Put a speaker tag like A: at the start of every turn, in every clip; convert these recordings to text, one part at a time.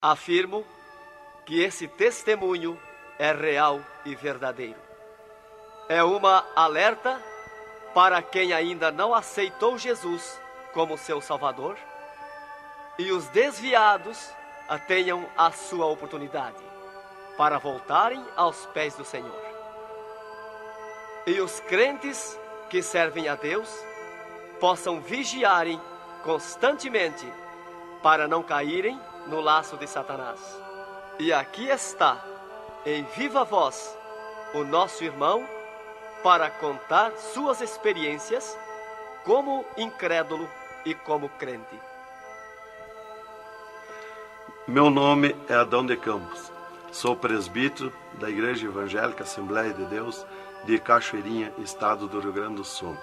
A: Afirmo que esse testemunho é real e verdadeiro. É uma alerta para quem ainda não aceitou Jesus como seu Salvador, e os desviados tenham a sua oportunidade para voltarem aos pés do Senhor. E os crentes que servem a Deus possam vigiarem constantemente para não caírem no laço de Satanás. E aqui está, em viva voz, o nosso irmão para contar suas experiências como incrédulo e como crente.
B: Meu nome é Adão de Campos. Sou presbítero da Igreja Evangélica Assembleia de Deus de Cachoeirinha, estado do Rio Grande do Sul.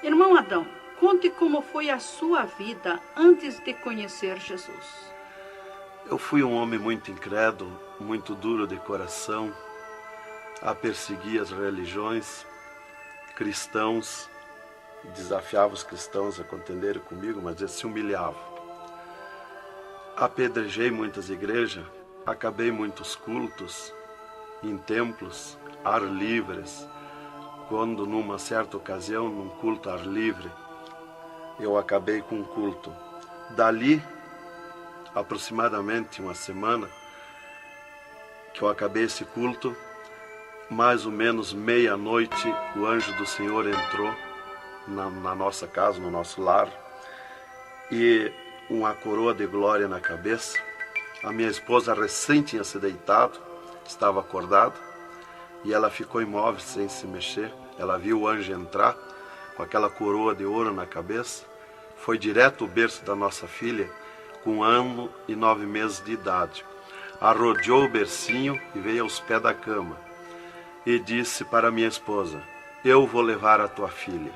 C: Irmão Adão, conte como foi a sua vida antes de conhecer Jesus.
B: Eu fui um homem muito incrédulo, muito duro de coração, a perseguir as religiões, cristãos, desafiava os cristãos a contenderem comigo, mas eles se humilhavam. Apedrejei muitas igrejas, acabei muitos cultos, em templos, ar livres, quando numa certa ocasião, num culto ar livre, eu acabei com um culto. Dali, aproximadamente uma semana, que eu acabei esse culto, mais ou menos meia-noite, o anjo do Senhor entrou na nossa casa, no nosso lar, e uma coroa de glória na cabeça. A minha esposa recém tinha se deitado, estava acordada, e ela ficou imóvel, sem se mexer. Ela viu o anjo entrar com aquela coroa de ouro na cabeça, foi direto ao berço da nossa filha, com 1 ano e 9 meses de idade. Arrodeou o bercinho e veio aos pés da cama, e disse para minha esposa: eu vou levar a tua filha.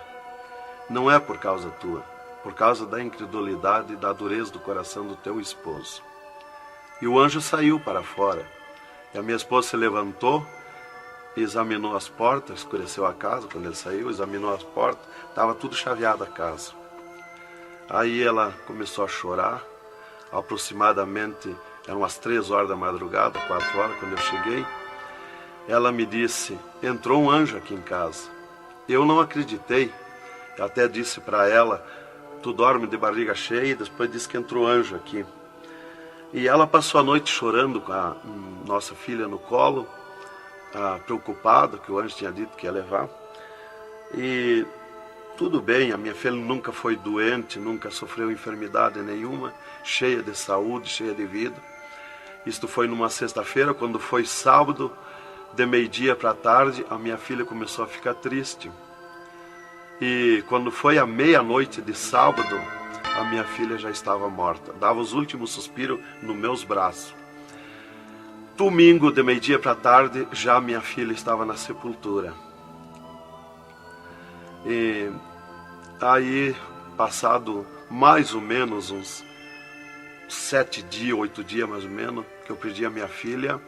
B: Não é por causa tua, por causa da incredulidade e da dureza do coração do teu esposo. E o anjo saiu para fora. E a minha esposa se levantou, examinou as portas, escureceu a casa quando ele saiu, examinou as portas, estava tudo chaveado a casa. Aí ela começou a chorar, aproximadamente eram as 3 horas da madrugada, 4 horas, quando eu cheguei. Ela me disse: entrou um anjo aqui em casa. Eu não acreditei, eu até disse para ela: tu dorme de barriga cheia, e depois disse que entrou anjo aqui. E ela passou a noite chorando com a nossa filha no colo, preocupada, que o anjo tinha dito que ia levar. E tudo bem, a minha filha nunca foi doente, nunca sofreu enfermidade nenhuma, cheia de saúde, cheia de vida. Isto foi numa sexta-feira. Quando foi sábado, de meio-dia para tarde, a minha filha começou a ficar triste. E quando foi à meia-noite de sábado, a minha filha já estava morta. Dava os últimos suspiros nos meus braços. Domingo, de meio-dia para tarde, já minha filha estava na sepultura. E aí, passado mais ou menos uns 7 dias, 8 dias mais ou menos, que eu perdi a minha filha,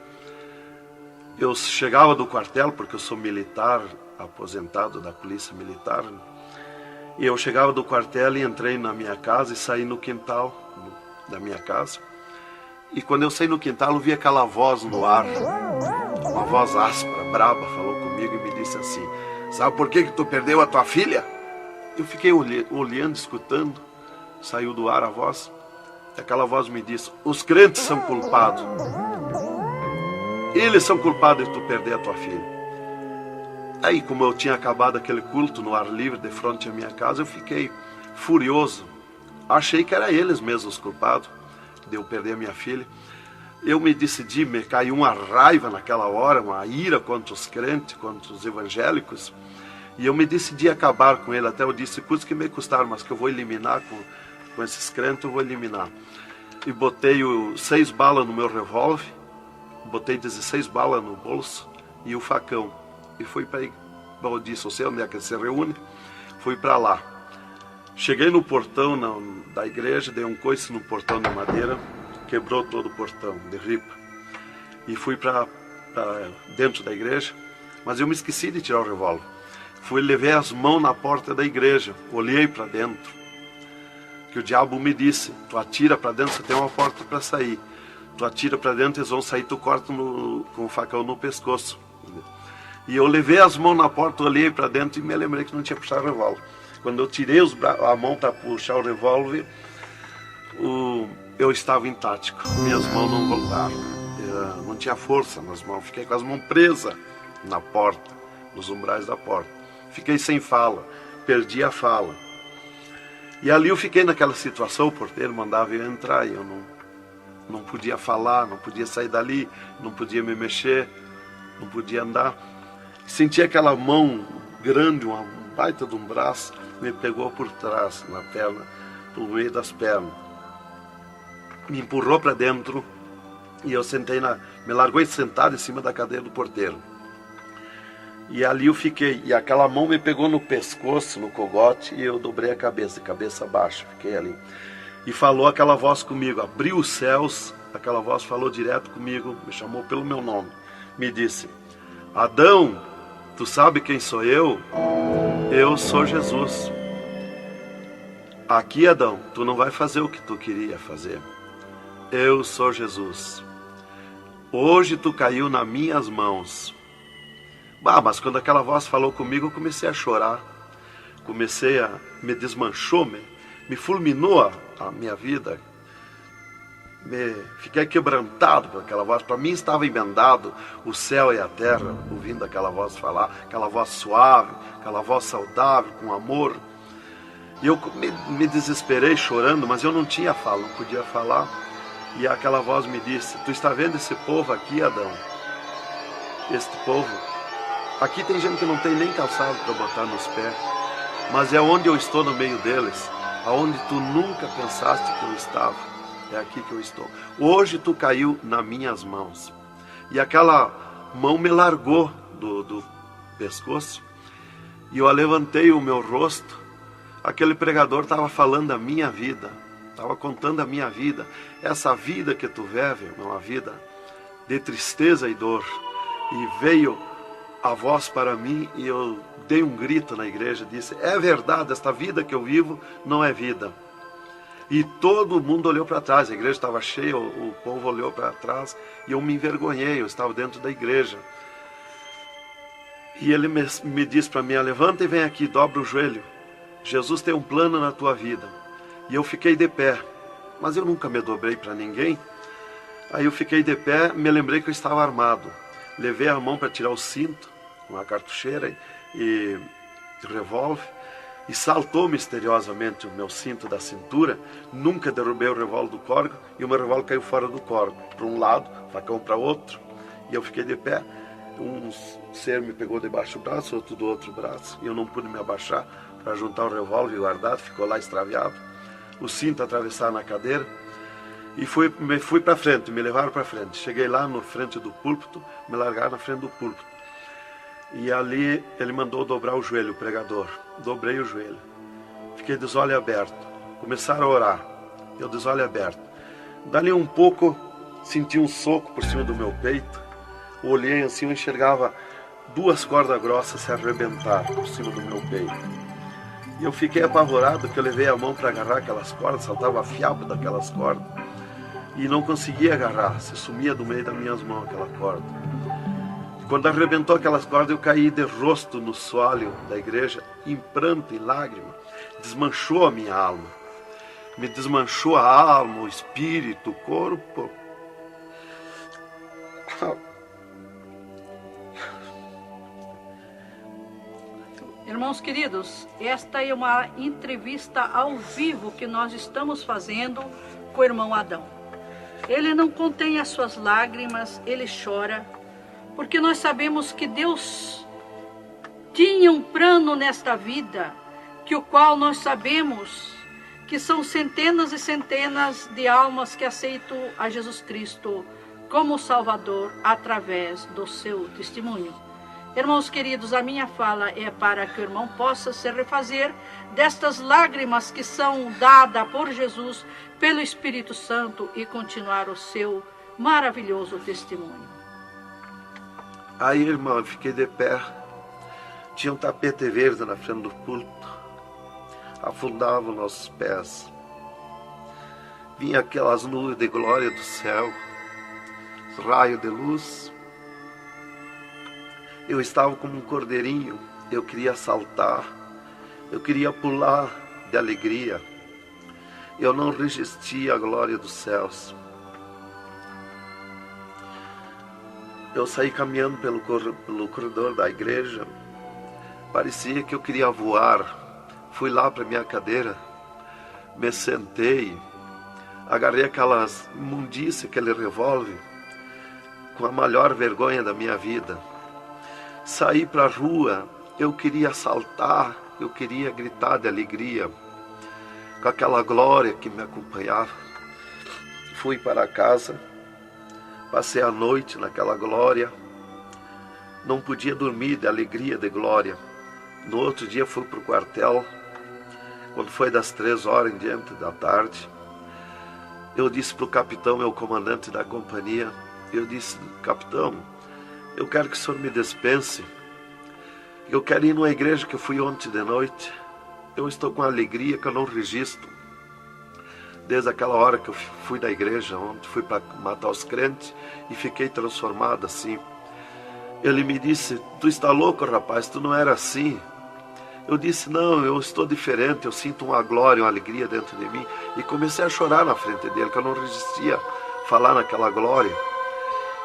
B: eu chegava do quartel, porque eu sou militar, aposentado da polícia militar, e eu chegava do quartel e entrei na minha casa e saí no quintal da minha casa. E quando eu saí no quintal, eu vi aquela voz no ar, uma voz áspera, braba, falou comigo e me disse assim: sabe por que tu perdeu a tua filha? Eu fiquei olhando, escutando, saiu do ar a voz, e aquela voz me disse: os crentes são culpados. Eles são culpados de tu perder a tua filha. Aí, como eu tinha acabado aquele culto no ar livre de frente à minha casa, eu fiquei furioso. Achei que era eles mesmos os culpados de eu perder a minha filha. Eu me decidi, me caiu uma raiva naquela hora, uma ira contra os crentes, contra os evangélicos. E eu me decidi acabar com ele. Até eu disse: custa que me custar, mas que eu vou eliminar com esses crentes, eu vou eliminar. E botei 6 balas no meu revólver, botei 16 balas no bolso e o facão. E fui para, eu disse: eu sei onde é que se reúne, fui para lá. Cheguei no portão da igreja, dei um coice no portão de madeira, quebrou todo o portão de ripa. E fui para dentro da igreja, mas eu me esqueci de tirar o revólver. Levei as mãos na porta da igreja, olhei para dentro, que o diabo me disse: tu atira para dentro, você tem uma porta para sair. tu atira para dentro, eles vão sair, tu corta com o facão no pescoço. E eu levei as mãos na porta, olhei para dentro e me lembrei que não tinha puxado o revólver. Quando eu tirei a mão para puxar o revólver, eu estava intático. Minhas mãos não voltaram. Não tinha força nas mãos. Fiquei com as mãos presas na porta, nos umbrais da porta. Fiquei sem fala, perdi a fala. E ali eu fiquei naquela situação, o porteiro mandava eu entrar e eu não podia falar, não podia sair dali, não podia me mexer, não podia andar. Senti aquela mão grande, um baita de um braço, me pegou por trás, na perna, pelo meio das pernas. Me empurrou para dentro e eu me largou sentado em cima da cadeira do porteiro. E ali eu fiquei, e aquela mão me pegou no pescoço, no cogote, e eu dobrei a cabeça, de cabeça baixa, fiquei ali. E falou aquela voz comigo, abriu os céus, aquela voz falou direto comigo, me chamou pelo meu nome, me disse: Adão, tu sabe quem sou eu? Eu sou Jesus. Aqui, Adão, tu não vai fazer o que tu queria fazer. Eu sou Jesus. Hoje tu caiu nas minhas mãos. Mas quando aquela voz falou comigo, eu comecei a chorar. Me desmanchou, me fulminou a minha vida. Fiquei quebrantado por aquela voz. Para mim estava emendado o céu e a terra, ouvindo aquela voz falar, aquela voz suave, aquela voz saudável, com amor. E eu me desesperei chorando, mas eu não tinha fala, não podia falar. E aquela voz me disse: tu está vendo esse povo aqui, Adão? Este povo, aqui tem gente que não tem nem calçado para botar nos pés, mas é onde eu estou no meio deles, aonde tu nunca pensaste que eu estava, é aqui que eu estou. Hoje tu caiu nas minhas mãos. E aquela mão me largou do pescoço, e eu levantei o meu rosto. Aquele pregador estava falando da minha vida, estava contando a minha vida. Essa vida que tu vive é uma vida de tristeza e dor. E veio a voz para mim e eu dei um grito na igreja, disse: é verdade, esta vida que eu vivo não é vida. E todo mundo olhou para trás, a igreja estava cheia, o povo olhou para trás e eu me envergonhei, eu estava dentro da igreja. E ele me disse para mim: levanta e vem aqui, dobra o joelho. Jesus tem um plano na tua vida. E eu fiquei de pé, mas eu nunca me dobrei para ninguém. Aí eu fiquei de pé, me lembrei que eu estava armado. Levei a mão para tirar o cinto, uma cartucheira e revólver, e saltou misteriosamente o meu cinto da cintura. Nunca derrubei o revólver do corgo, e o meu revólver caiu fora do corgo, para um lado, facão para outro, e eu fiquei de pé. Um ser me pegou debaixo do braço, outro do outro braço, e eu não pude me abaixar para juntar o revólver guardado, ficou lá extraviado. O cinto atravessar na cadeira, e fui para frente, me levaram para frente. Cheguei lá na frente do púlpito, me largaram na frente do púlpito. E ali ele mandou dobrar o joelho, o pregador. Dobrei o joelho. Fiquei de olho aberto. Começaram a orar. Eu de olho aberto. Dali um pouco, senti um soco por cima do meu peito. Olhei assim, eu enxergava 2 cordas grossas se arrebentar por cima do meu peito. E eu fiquei apavorado, que eu levei a mão para agarrar aquelas cordas, saltava fiapo daquelas cordas. E não conseguia agarrar, se sumia do meio das minhas mãos aquela corda. Quando arrebentou aquelas cordas, eu caí de rosto no soalho da igreja, em pranto, em lágrima. Desmanchou a minha alma. Me desmanchou a alma, o espírito, o corpo.
C: Irmãos queridos, esta é uma entrevista ao vivo que nós estamos fazendo com o irmão Adão. Ele não contém as suas lágrimas, ele chora, porque nós sabemos que Deus tinha um plano nesta vida, que o qual nós sabemos que são centenas e centenas de almas que aceitam a Jesus Cristo como Salvador através do seu testemunho. Irmãos queridos, a minha fala é para que o irmão possa se refazer destas lágrimas que são dadas por Jesus, pelo Espírito Santo, e continuar o seu maravilhoso testemunho.
B: Aí, irmão, eu fiquei de pé. Tinha um tapete verde na frente do púlpito. Afundava os nossos pés. Vinha aquelas nuvens de glória do céu. raios de luz. Eu estava como um cordeirinho, eu queria saltar, eu queria pular de alegria. Eu não resistia à glória dos céus. Eu saí caminhando pelo corredor da igreja, parecia que eu queria voar. Fui lá para minha cadeira, me sentei, agarrei aquelas imundícias, aquele revólver, com a maior vergonha da minha vida. Saí para a rua, eu queria saltar, eu queria gritar de alegria, com aquela glória que me acompanhava. Fui para casa, passei a noite naquela glória, não podia dormir de alegria, de glória. No outro dia fui para o quartel, quando foi das 3 horas em diante da tarde. Eu disse para o capitão, meu comandante da companhia, eu disse: capitão, eu quero que o senhor me dispense, eu quero ir numa igreja que eu fui ontem de noite, eu estou com alegria que eu não registro. Desde aquela hora que eu fui da igreja ontem, fui para matar os crentes e fiquei transformado assim. Ele me disse: tu está louco, rapaz, tu não era assim. Eu disse: não, eu estou diferente, eu sinto uma glória, uma alegria dentro de mim. E comecei a chorar na frente dele, que eu não resistia a falar naquela glória.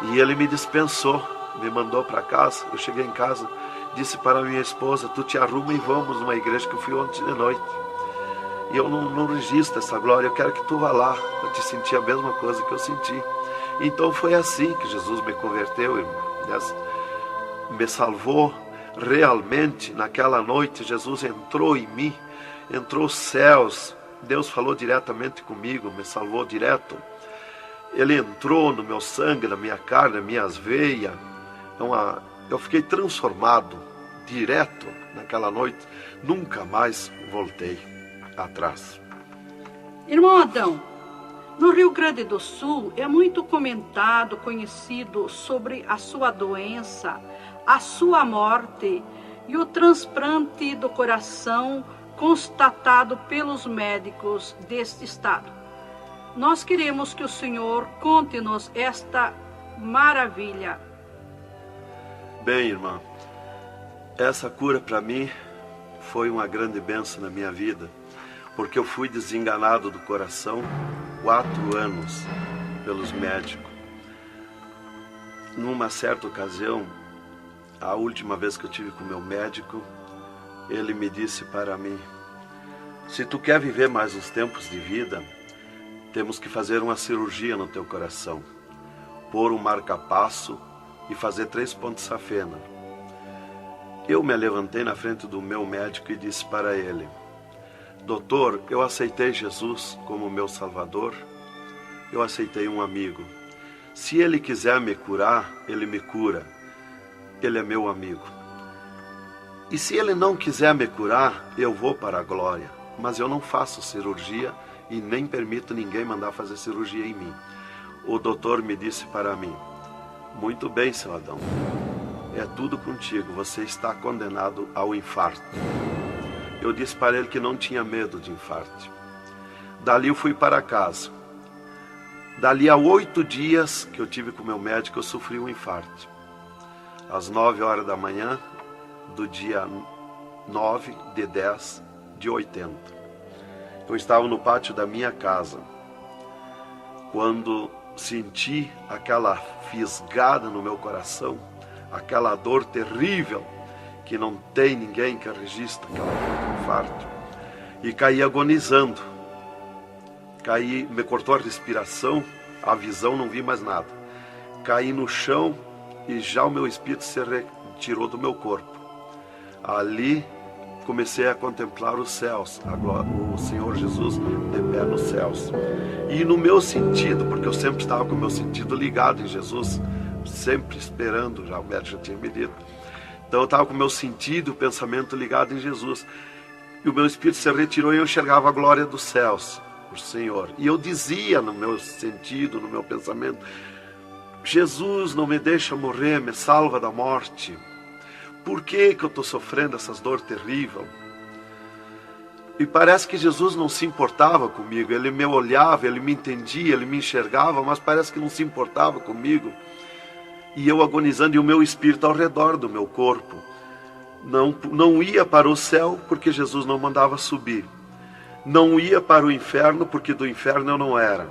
B: E ele me dispensou, me mandou para casa. Eu cheguei em casa, disse para minha esposa: tu te arruma e vamos numa igreja que eu fui ontem de noite. E eu não registro essa glória, eu quero que tu vá lá, eu te senti a mesma coisa que eu senti. Então foi assim que Jesus me converteu, irmão, me salvou. Realmente, naquela noite, Jesus entrou em mim, entrou os céus, Deus falou diretamente comigo, me salvou direto. Ele entrou no meu sangue, na minha carne, nas minhas veias. Eu fiquei transformado direto naquela noite, nunca mais voltei atrás.
C: Irmão Adão, no Rio Grande do Sul é muito comentado, conhecido sobre a sua doença, a sua morte e o transplante do coração constatado pelos médicos deste estado. Nós queremos que o senhor conte-nos esta maravilha.
B: Bem, irmã, essa cura para mim foi uma grande bênção na minha vida, porque eu fui desenganado do coração 4 anos pelos médicos. Numa certa ocasião, a última vez que eu tive com o meu médico, ele me disse para mim: se tu quer viver mais uns tempos de vida, temos que fazer uma cirurgia no teu coração, pôr um marca-passo e fazer 3 pontos de safena. Eu me levantei na frente do meu médico e disse para ele: doutor, eu aceitei Jesus como meu salvador, eu aceitei um amigo. Se ele quiser me curar, ele me cura. Ele é meu amigo. E se ele não quiser me curar, eu vou para a glória. Mas eu não faço cirurgia e nem permito ninguém mandar fazer cirurgia em mim. O doutor me disse para mim: muito bem, seu Adão, é tudo contigo, você está condenado ao infarto. Eu disse para ele que não tinha medo de infarto. Dali eu fui para casa. Dali a 8 dias que eu tive com o meu médico, eu sofri um infarto. Às 9 horas da manhã do dia 9 de 10 de 80. Eu estava no pátio da minha casa, quando senti aquela fisgada no meu coração, aquela dor terrível, que não tem ninguém que registre aquela dor de infarto, e caí agonizando. Caí, me cortou a respiração, a visão, não vi mais nada. Caí no chão e já o meu espírito se retirou do meu corpo. Ali comecei a contemplar os céus, o Senhor Jesus de pé nos céus. E no meu sentido, porque eu sempre estava com o meu sentido ligado em Jesus, sempre esperando, já o médico já tinha me dito. Então eu estava com o meu sentido, o pensamento ligado em Jesus. E o meu espírito se retirou e eu enxergava a glória dos céus, o Senhor. E eu dizia no meu sentido, no meu pensamento: Jesus, não me deixa morrer, me salva da morte. Por que eu estou sofrendo essas dores terríveis? E parece que Jesus não se importava comigo. Ele me olhava, ele me entendia, ele me enxergava, mas parece que não se importava comigo. E eu agonizando, e o meu espírito ao redor do meu corpo. Não ia para o céu, porque Jesus não mandava subir. Não ia para o inferno, porque do inferno eu não era.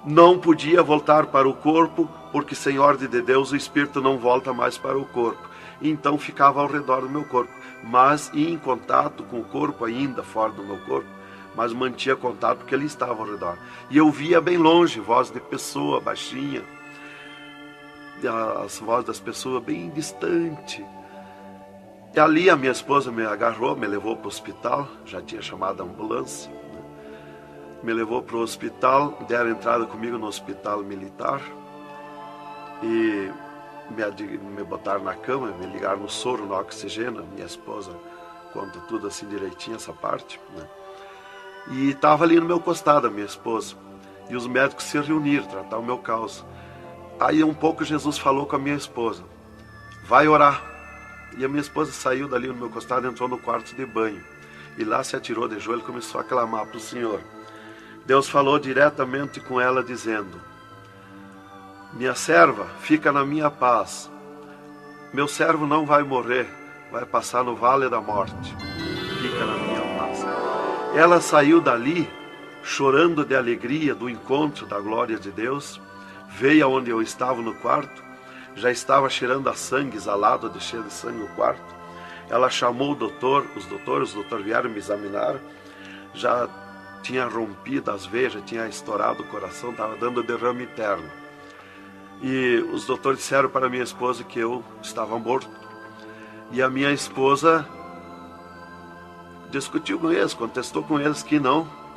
B: Não podia voltar para o corpo, porque sem ordem de Deus o espírito não volta mais para o corpo. Então ficava ao redor do meu corpo, mas ia em contato com o corpo ainda, fora do meu corpo, mas mantinha contato porque ele estava ao redor. E eu via bem longe, voz de pessoa baixinha, as vozes das pessoas bem distante. E ali a minha esposa me agarrou, me levou para o hospital, já tinha chamado a ambulância, né? Me levou para o hospital, deram entrada comigo no hospital militar e me botaram na cama, me ligaram no soro, no oxigênio. Minha esposa conta tudo assim direitinho, essa parte, né? E estava ali no meu costado a minha esposa, e os médicos se reuniram, tratar o meu caso. Aí um pouco Jesus falou com a minha esposa, vai orar. E a minha esposa saiu dali no meu costado, entrou no quarto de banho, e lá se atirou de joelho e começou a clamar para o Senhor. Deus falou diretamente com ela dizendo, minha serva, fica na minha paz. Meu servo não vai morrer, vai passar no vale da morte. Fica na minha paz. Ela saiu dali, chorando de alegria do encontro da glória de Deus. Veio aonde eu estava no quarto. Já estava cheirando a sangue, exalado de cheiro de sangue no quarto. Ela chamou o doutor, os doutores vieram me examinar. Já tinha rompido as veias, já tinha estourado o coração, estava dando derrame interno. E os doutores disseram para minha esposa que eu estava morto. E a minha esposa discutiu com eles, contestou com eles que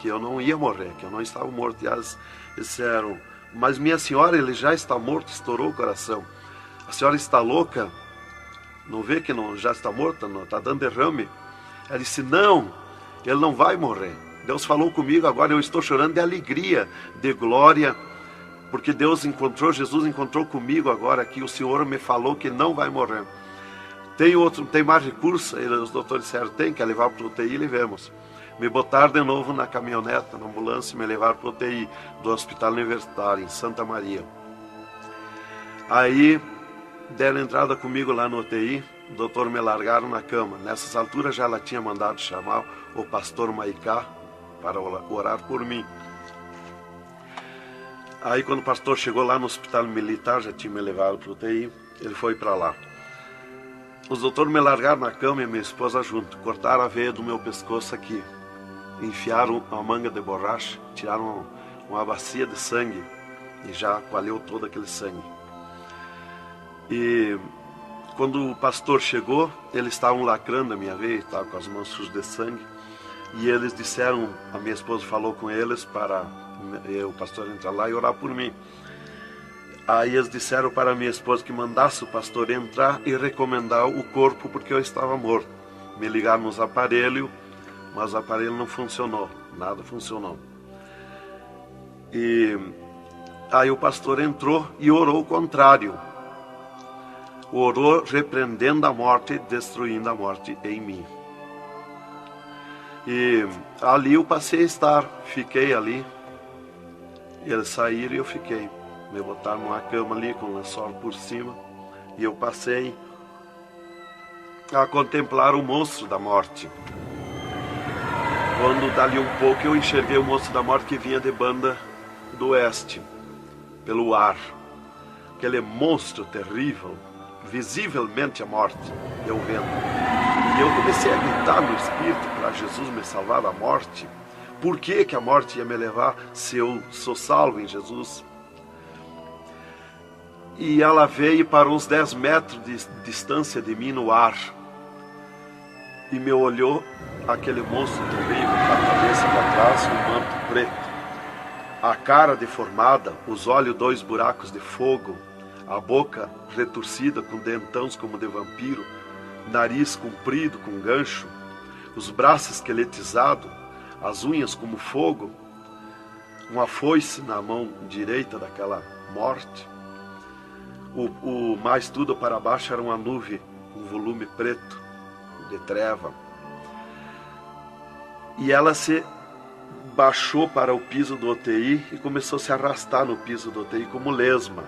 B: eu não ia morrer, que eu não estava morto. E eles disseram, mas minha senhora, ele já está morto, estourou o coração. A senhora está louca? Não vê que não, já está morta, não está dando derrame? Ela disse, não, ele não vai morrer. Deus falou comigo, agora eu estou chorando de alegria, de glória, porque Jesus encontrou comigo agora aqui, o Senhor me falou que não vai morrer. Tem mais recurso? Os doutores disseram, tem, quer levar para o UTI, levemos. Me botaram de novo na caminhonete, na ambulância, e me levaram para o UTI do Hospital Universitário, em Santa Maria. Aí, deram entrada comigo lá no UTI, o doutor me largaram na cama. Nessas alturas já ela tinha mandado chamar o pastor Maicá para orar por mim. Aí quando o pastor chegou lá no hospital militar, já tinha me levado para o UTI, ele foi para lá. Os doutores me largaram na cama e minha esposa junto, cortaram a veia do meu pescoço aqui, enfiaram uma manga de borracha, tiraram uma bacia de sangue e já coalhou todo aquele sangue. E quando o pastor chegou, eles estavam lacrando a minha veia, estavam com as mãos sujas de sangue, e eles disseram, a minha esposa falou com eles para o pastor entrar lá e orar por mim. Aí eles disseram para a minha esposa que mandasse o pastor entrar e recomendar o corpo, porque eu estava morto. Me ligaram nos aparelhos, mas o aparelho não funcionou, nada funcionou. E aí o pastor entrou e orou o contrário. Orou repreendendo a morte, destruindo a morte em mim. E ali eu passei a estar, fiquei ali. Eles saíram e eu fiquei. Me botaram numa cama ali com o lençol por cima. E eu passei a contemplar o monstro da morte. Quando dali um pouco eu enxerguei o monstro da morte que vinha de Banda do Oeste, pelo ar. Aquele monstro terrível, visivelmente a morte, eu vendo. E eu comecei a gritar no espírito para Jesus me salvar da morte. Por que a morte ia me levar se eu sou salvo em Jesus? E ela veio para uns 10 metros de distância de mim no ar. E me olhou, aquele monstro terrível, com a cabeça para trás, um manto preto. A cara deformada, os olhos 2 buracos de fogo, a boca retorcida com dentões como de vampiro, nariz comprido com gancho, os braços esqueletizados, as unhas como fogo, uma foice na mão direita daquela morte. O mais tudo para baixo era uma nuvem, um volume preto de treva. E ela se baixou para o piso do UTI e começou a se arrastar no piso do UTI como lesma.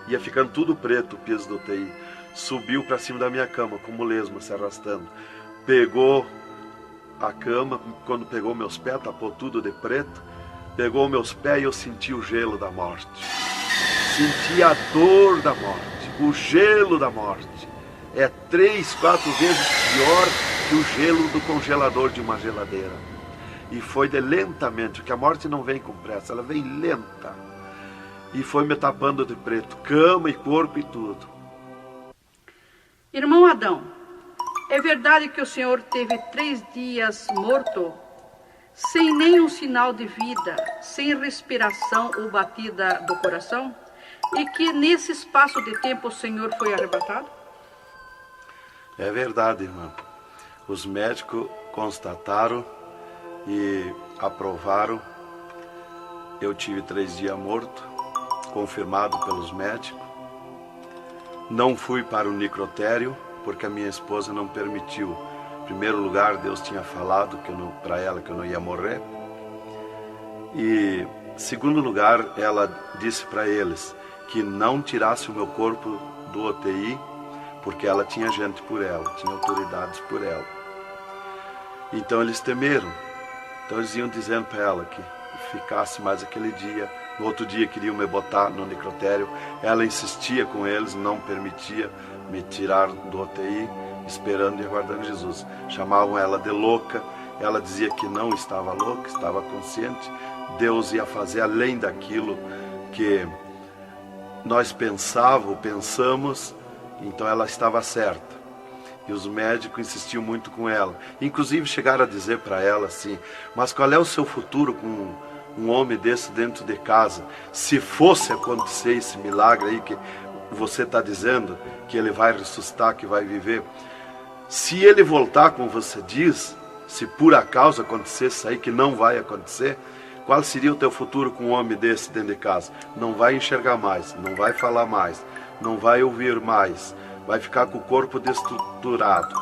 B: Ia ficando tudo preto o piso do UTI. Subiu para cima da minha cama como lesma, se arrastando. Pegou a cama, quando pegou meus pés, tapou tudo de preto. Pegou meus pés e eu senti o gelo da morte. Senti a dor da morte, o gelo da morte. É 3, 4 vezes pior que o gelo do congelador de uma geladeira. E foi de lentamente, porque a morte não vem com pressa, ela vem lenta. E foi me tapando de preto, cama e corpo e tudo.
C: Irmão Adão, é verdade que o senhor teve 3 dias morto, sem nenhum sinal de vida, sem respiração ou batida do coração? E que nesse espaço de tempo o senhor foi arrebatado?
B: É verdade, irmão. Os médicos constataram e aprovaram. Eu tive 3 dias morto, confirmado pelos médicos. Não fui para o necrotério, porque a minha esposa não permitiu. Em primeiro lugar, Deus tinha falado para ela que eu não ia morrer. E, em segundo lugar, ela disse para eles que não tirasse o meu corpo do UTI, porque ela tinha gente por ela, tinha autoridades por ela. Então eles temeram. Então eles iam dizendo para ela que ficasse mais aquele dia. No outro dia queriam me botar no necrotério. Ela insistia com eles, não permitia me tirar do UTI, esperando e aguardando Jesus. Chamavam ela de louca. Ela dizia que não estava louca, estava consciente. Deus ia fazer além daquilo que nós pensamos. Então ela estava certa. E os médicos insistiam muito com ela. Inclusive chegaram a dizer para ela assim: mas qual é o seu futuro com um homem desse dentro de casa? Se fosse acontecer esse milagre aí que você está dizendo, que ele vai ressuscitar, que vai viver. Se ele voltar, como você diz, se por acaso acontecesse isso aí, que não vai acontecer, qual seria o teu futuro com um homem desse dentro de casa? Não vai enxergar mais, não vai falar mais, não vai ouvir mais, vai ficar com o corpo destruturado.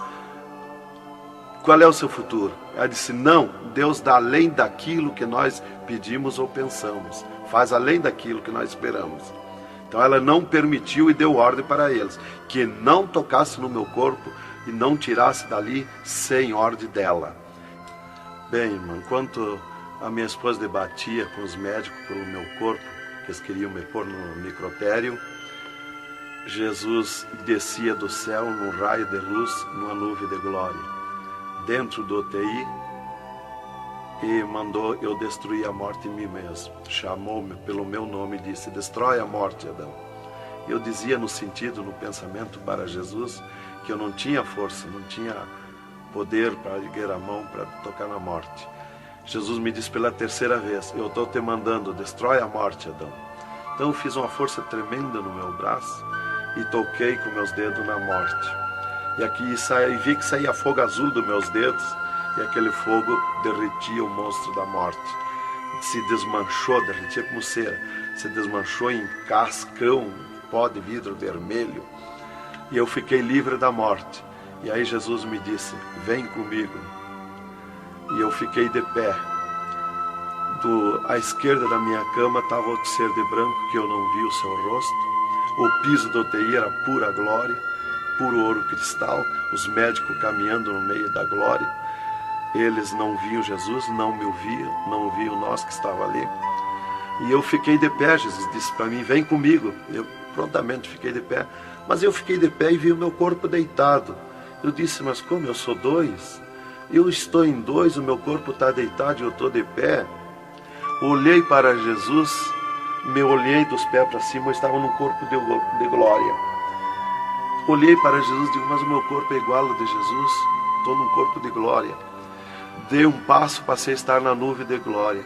B: Qual é o seu futuro? Ela disse: não, Deus dá além daquilo que nós pedimos ou pensamos, faz além daquilo que nós esperamos. Então ela não permitiu e deu ordem para eles, que não tocasse no meu corpo e não tirasse dali sem ordem dela. Bem, irmão, enquanto a minha esposa debatia com os médicos pelo meu corpo, que eles queriam me pôr no necrotério, Jesus descia do céu num raio de luz, numa nuvem de glória, dentro do UTI, e mandou eu destruir a morte em mim mesmo. Chamou-me pelo meu nome e disse: destrói a morte, Adão. Eu dizia no sentido, no pensamento para Jesus, que eu não tinha força, não tinha poder para erguer a mão, para tocar na morte. Jesus me disse pela 3ª vez: eu estou te mandando, destrói a morte, Adão. Então eu fiz uma força tremenda no meu braço e toquei com meus dedos na morte. E aqui vi que saía fogo azul dos meus dedos, e aquele fogo derretia o monstro da morte. Se desmanchou, derretia como cera, se desmanchou em cascão, pó de vidro vermelho, e eu fiquei livre da morte. E aí Jesus me disse: vem comigo. E eu fiquei de pé. À esquerda da minha cama estava outro ser de branco, que eu não vi o seu rosto. O piso do UTI era pura glória, puro ouro cristal, os médicos caminhando no meio da glória. Eles não viam Jesus, não me ouviam, não ouviam nós que estava ali. E eu fiquei de pé. Jesus disse para mim: vem comigo. Eu prontamente fiquei de pé. Mas eu fiquei de pé e vi o meu corpo deitado. Eu disse: mas como eu sou 2? Eu estou em 2, o meu corpo está deitado e eu estou de pé. Olhei para Jesus, me olhei dos pés para cima, eu estava num corpo de glória. Olhei para Jesus e digo: mas o meu corpo é igual ao de Jesus, estou num corpo de glória. Dei um passo, passei a estar na nuvem de glória.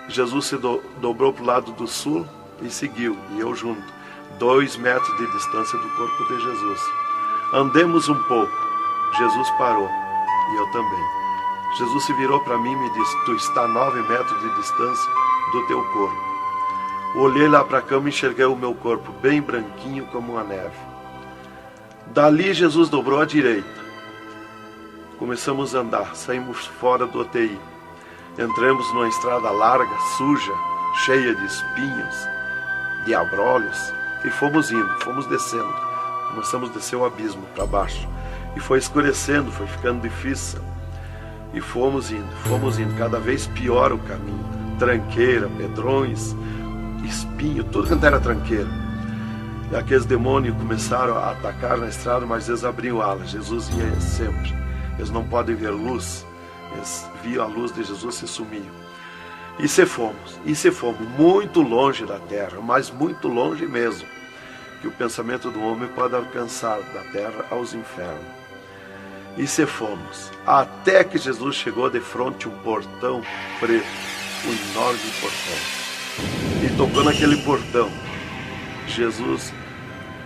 B: Jesus se dobrou para o lado do sul e seguiu, e eu junto, 2 metros de distância do corpo de Jesus. Andemos um pouco. Jesus parou, e eu também. Jesus se virou para mim e me disse: tu está a 9 metros de distância do teu corpo. Olhei lá para a cama e enxerguei o meu corpo bem branquinho como a neve. Dali Jesus dobrou à direita. Começamos a andar, saímos fora do UTI. Entramos numa estrada larga, suja, cheia de espinhos, de abrolhos, e fomos indo, fomos descendo. Começamos a descer o abismo para baixo. E foi escurecendo, foi ficando difícil. E fomos indo, cada vez pior o caminho. Tranqueira, pedrões, espinho, tudo quanto era tranqueira. E aqueles demônios começaram a atacar na estrada, mas eles abriam alas. Jesus ia sempre. Eles não podem ver luz. Eles viam a luz de Jesus e sumiam. E se fomos muito longe da terra, mas muito longe mesmo, que o pensamento do homem pode alcançar da terra aos infernos. E se fomos, até que Jesus chegou de frente um portão preto, um enorme portão. E tocou naquele portão. Jesus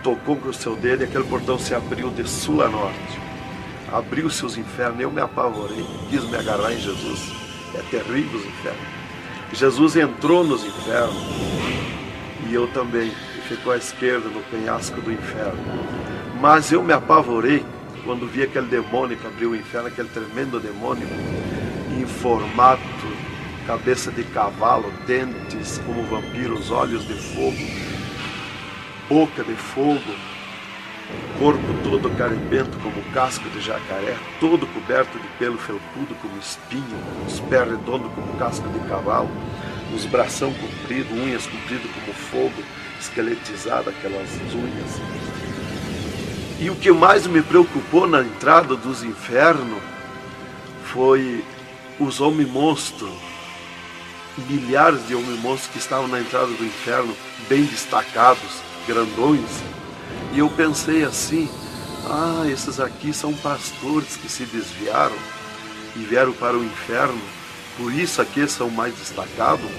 B: tocou com o seu dedo e aquele portão se abriu de sul a norte. Abriu-se os infernos, eu me apavorei, quis me agarrar em Jesus. É terrível os infernos. Jesus entrou nos infernos e eu também, ficou à esquerda no penhasco do inferno. Mas eu me apavorei quando vi aquele demônio que abriu o inferno, aquele tremendo demônio, em formato, cabeça de cavalo, dentes como vampiros, olhos de fogo, boca de fogo, corpo todo carimbento como casco de jacaré, todo coberto de pelo felpudo como espinho, os pés redondos como casco de cavalo, os bração compridos, unhas compridas como fogo, esqueletizado aquelas unhas. E o que mais me preocupou na entrada dos infernos foi os homens-monstros, milhares de homens-monstros que estavam na entrada do inferno, bem destacados, grandões. E eu pensei assim, esses aqui são pastores que se desviaram e vieram para o inferno, por isso aqui são mais destacados,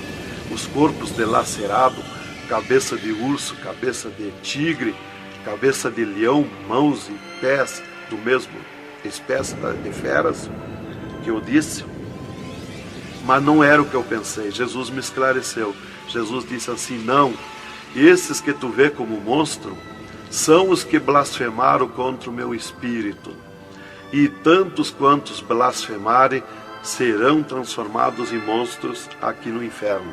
B: os corpos dilacerados, cabeça de urso, cabeça de tigre, cabeça de leão, mãos e pés do mesmo espécie de feras, que eu disse. Mas não era o que eu pensei, Jesus me esclareceu. Jesus disse assim, não, esses que tu vê como monstro, são os que blasfemaram contra o meu Espírito, e tantos quantos blasfemarem serão transformados em monstros aqui no inferno.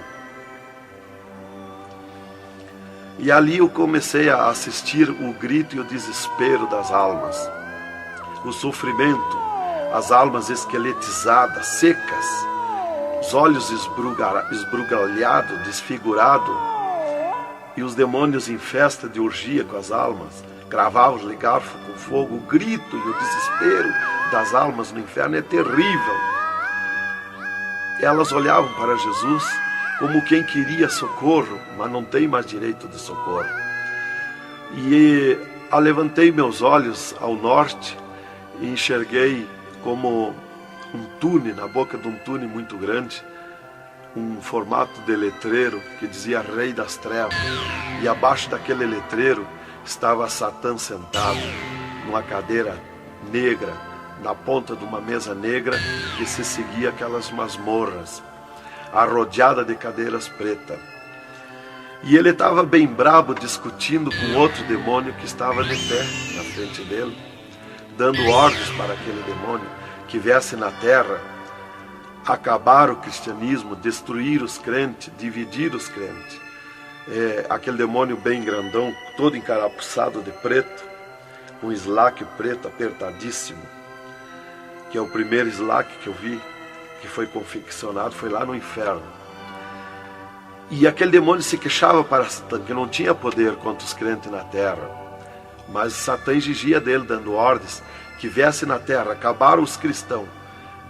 B: E ali eu comecei a assistir o grito e o desespero das almas, o sofrimento, as almas esqueletizadas, secas, os olhos esbugalhados, desfigurados, e os demônios em festa de orgia com as almas, cravavam-lhe garfo com fogo. O grito e o desespero das almas no inferno é terrível. Elas olhavam para Jesus como quem queria socorro, mas não tem mais direito de socorro. E levantei meus olhos ao norte e enxerguei como um túnel, na boca de um túnel muito grande, um formato de letreiro que dizia Rei das Trevas, e abaixo daquele letreiro estava Satã sentado numa cadeira negra, na ponta de uma mesa negra que se seguia aquelas masmorras, arrodeada de cadeiras pretas. E ele estava bem brabo discutindo com outro demônio que estava de pé na frente dele, dando ordens para aquele demônio que viesse na terra acabar o cristianismo, destruir os crentes, dividir os crentes. Aquele demônio bem grandão, todo encarapuçado de preto, um slack preto apertadíssimo, que é o primeiro slack que eu vi, que foi confeccionado, foi lá no inferno. E aquele demônio se queixava para Satã, que não tinha poder contra os crentes na terra, mas Satã exigia dele, dando ordens, que viesse na terra, acabar os cristãos,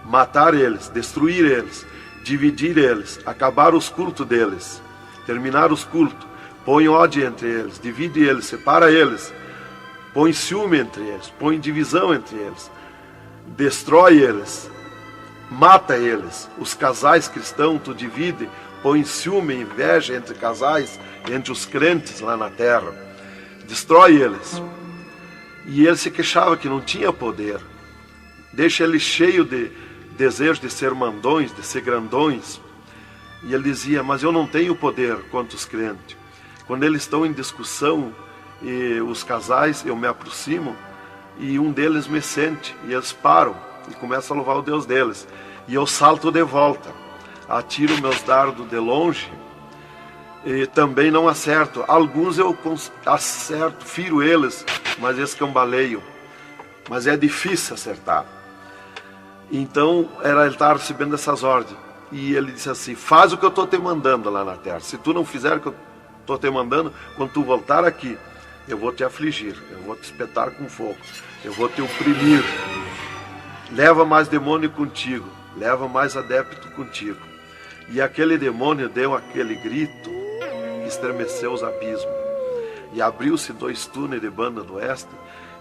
B: matar eles, destruir eles, dividir eles, acabar os cultos deles, terminar os cultos, põe ódio entre eles, divide eles, separa eles, põe ciúme entre eles, põe divisão entre eles, destrói eles, mata eles. Os casais cristãos tu divide, põe ciúme e inveja entre casais, entre os crentes lá na terra, destrói eles. E ele se queixava que não tinha poder, deixa ele cheio de desejo de ser mandões, de ser grandões. E ele dizia, mas eu não tenho poder contra os crentes. Quando eles estão em discussão, e os casais, eu me aproximo, e um deles me sente, e eles param. e começam a louvar o Deus deles. E eu salto de volta, atiro meus dardos de longe e também não acerto. Alguns eu acerto, firo eles, mas escambaleio. Mas é difícil acertar. Então ele estava recebendo essas ordens. E ele disse assim: faz o que eu estou te mandando lá na terra. Se tu não fizer o que eu estou te mandando, quando tu voltar aqui, eu vou te afligir, eu vou te espetar com fogo, eu vou te oprimir. Leva mais demônio contigo, leva mais adepto contigo. E aquele demônio deu aquele grito que estremeceu os abismos. E abriu-se 2 túneis de banda do oeste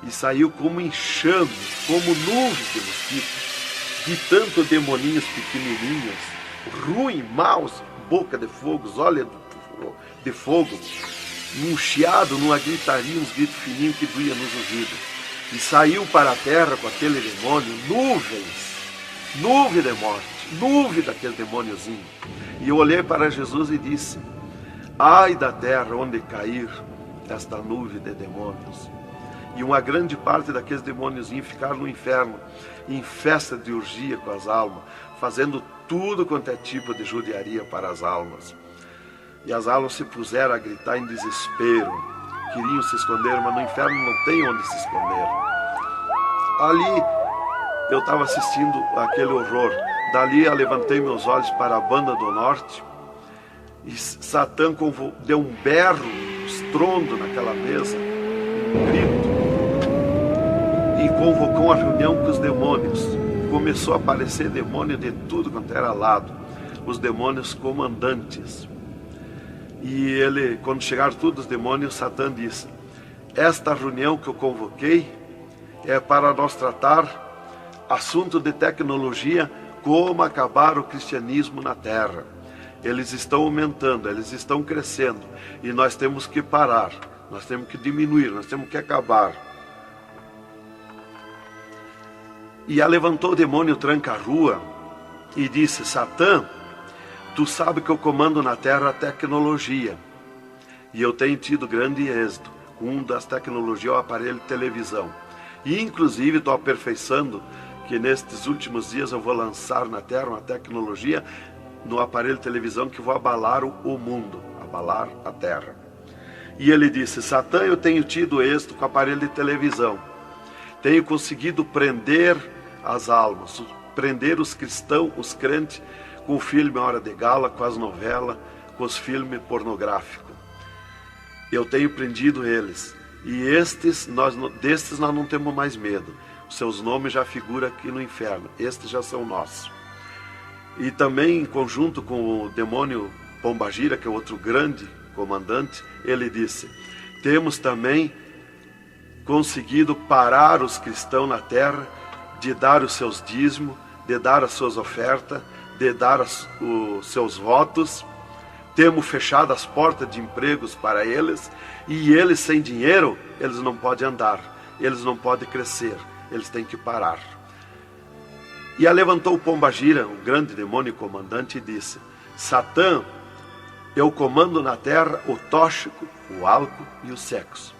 B: e saiu como enxame, como nuvem de mosquitos, de tanto demoninhos pequenininhos, ruim, maus, boca de fogo, olhos de fogo, num chiado, numa gritaria, uns gritos fininhos que doía nos ouvidos. E saiu para a terra com aquele demônio, nuvem de morte, nuvem daquele demôniozinho. E eu olhei para Jesus e disse: ai da terra onde cair esta nuvem de demônios. E uma grande parte daqueles demôniozinhos ficaram no inferno, em festa de orgia com as almas, fazendo tudo quanto é tipo de judiaria para as almas. E as almas se puseram a gritar em desespero, queriam se esconder, mas no inferno não tem onde se esconder. Ali eu estava assistindo aquele horror. Dali eu levantei meus olhos para a banda do norte e Satã deu um berro, um estrondo naquela mesa, um grito, e convocou uma reunião com os demônios. Começou a aparecer demônio de tudo quanto era lado, os demônios comandantes. E ele, quando chegaram todos os demônios, Satã disse: esta reunião que eu convoquei é para nós tratar assunto de tecnologia, como acabar o cristianismo na terra. Eles estão aumentando, eles estão crescendo, e nós temos que parar, nós temos que diminuir, nós temos que acabar. E levantou o demônio tranca-rua e disse: Satã, tu sabe que eu comando na terra a tecnologia, e eu tenho tido grande êxito. Um das tecnologias é o aparelho de televisão. E inclusive estou aperfeiçoando que nestes últimos dias eu vou lançar na terra uma tecnologia no aparelho de televisão que vai abalar o mundo, abalar a terra. E ele disse: Satã, eu tenho tido êxito com o aparelho de televisão. Tenho conseguido prender as almas, prender os cristãos, os crentes, com o filme Hora de Gala, com as novelas, com os filmes pornográficos. Eu tenho prendido eles. E destes nós não temos mais medo. Os seus nomes já figuram aqui no inferno. Estes já são nossos. E também, em conjunto com o demônio Pombagira, que é outro grande comandante, ele disse: temos também conseguido parar os cristãos na terra de dar os seus dízimos, de dar as suas ofertas, de dar os seus votos. Temos fechado as portas de empregos para eles, e eles sem dinheiro, eles não podem andar, eles não podem crescer, eles têm que parar. E levantou o Pombagira, o grande demônio comandante, e disse: Satã, eu comando na terra o tóxico, o álcool e o sexo.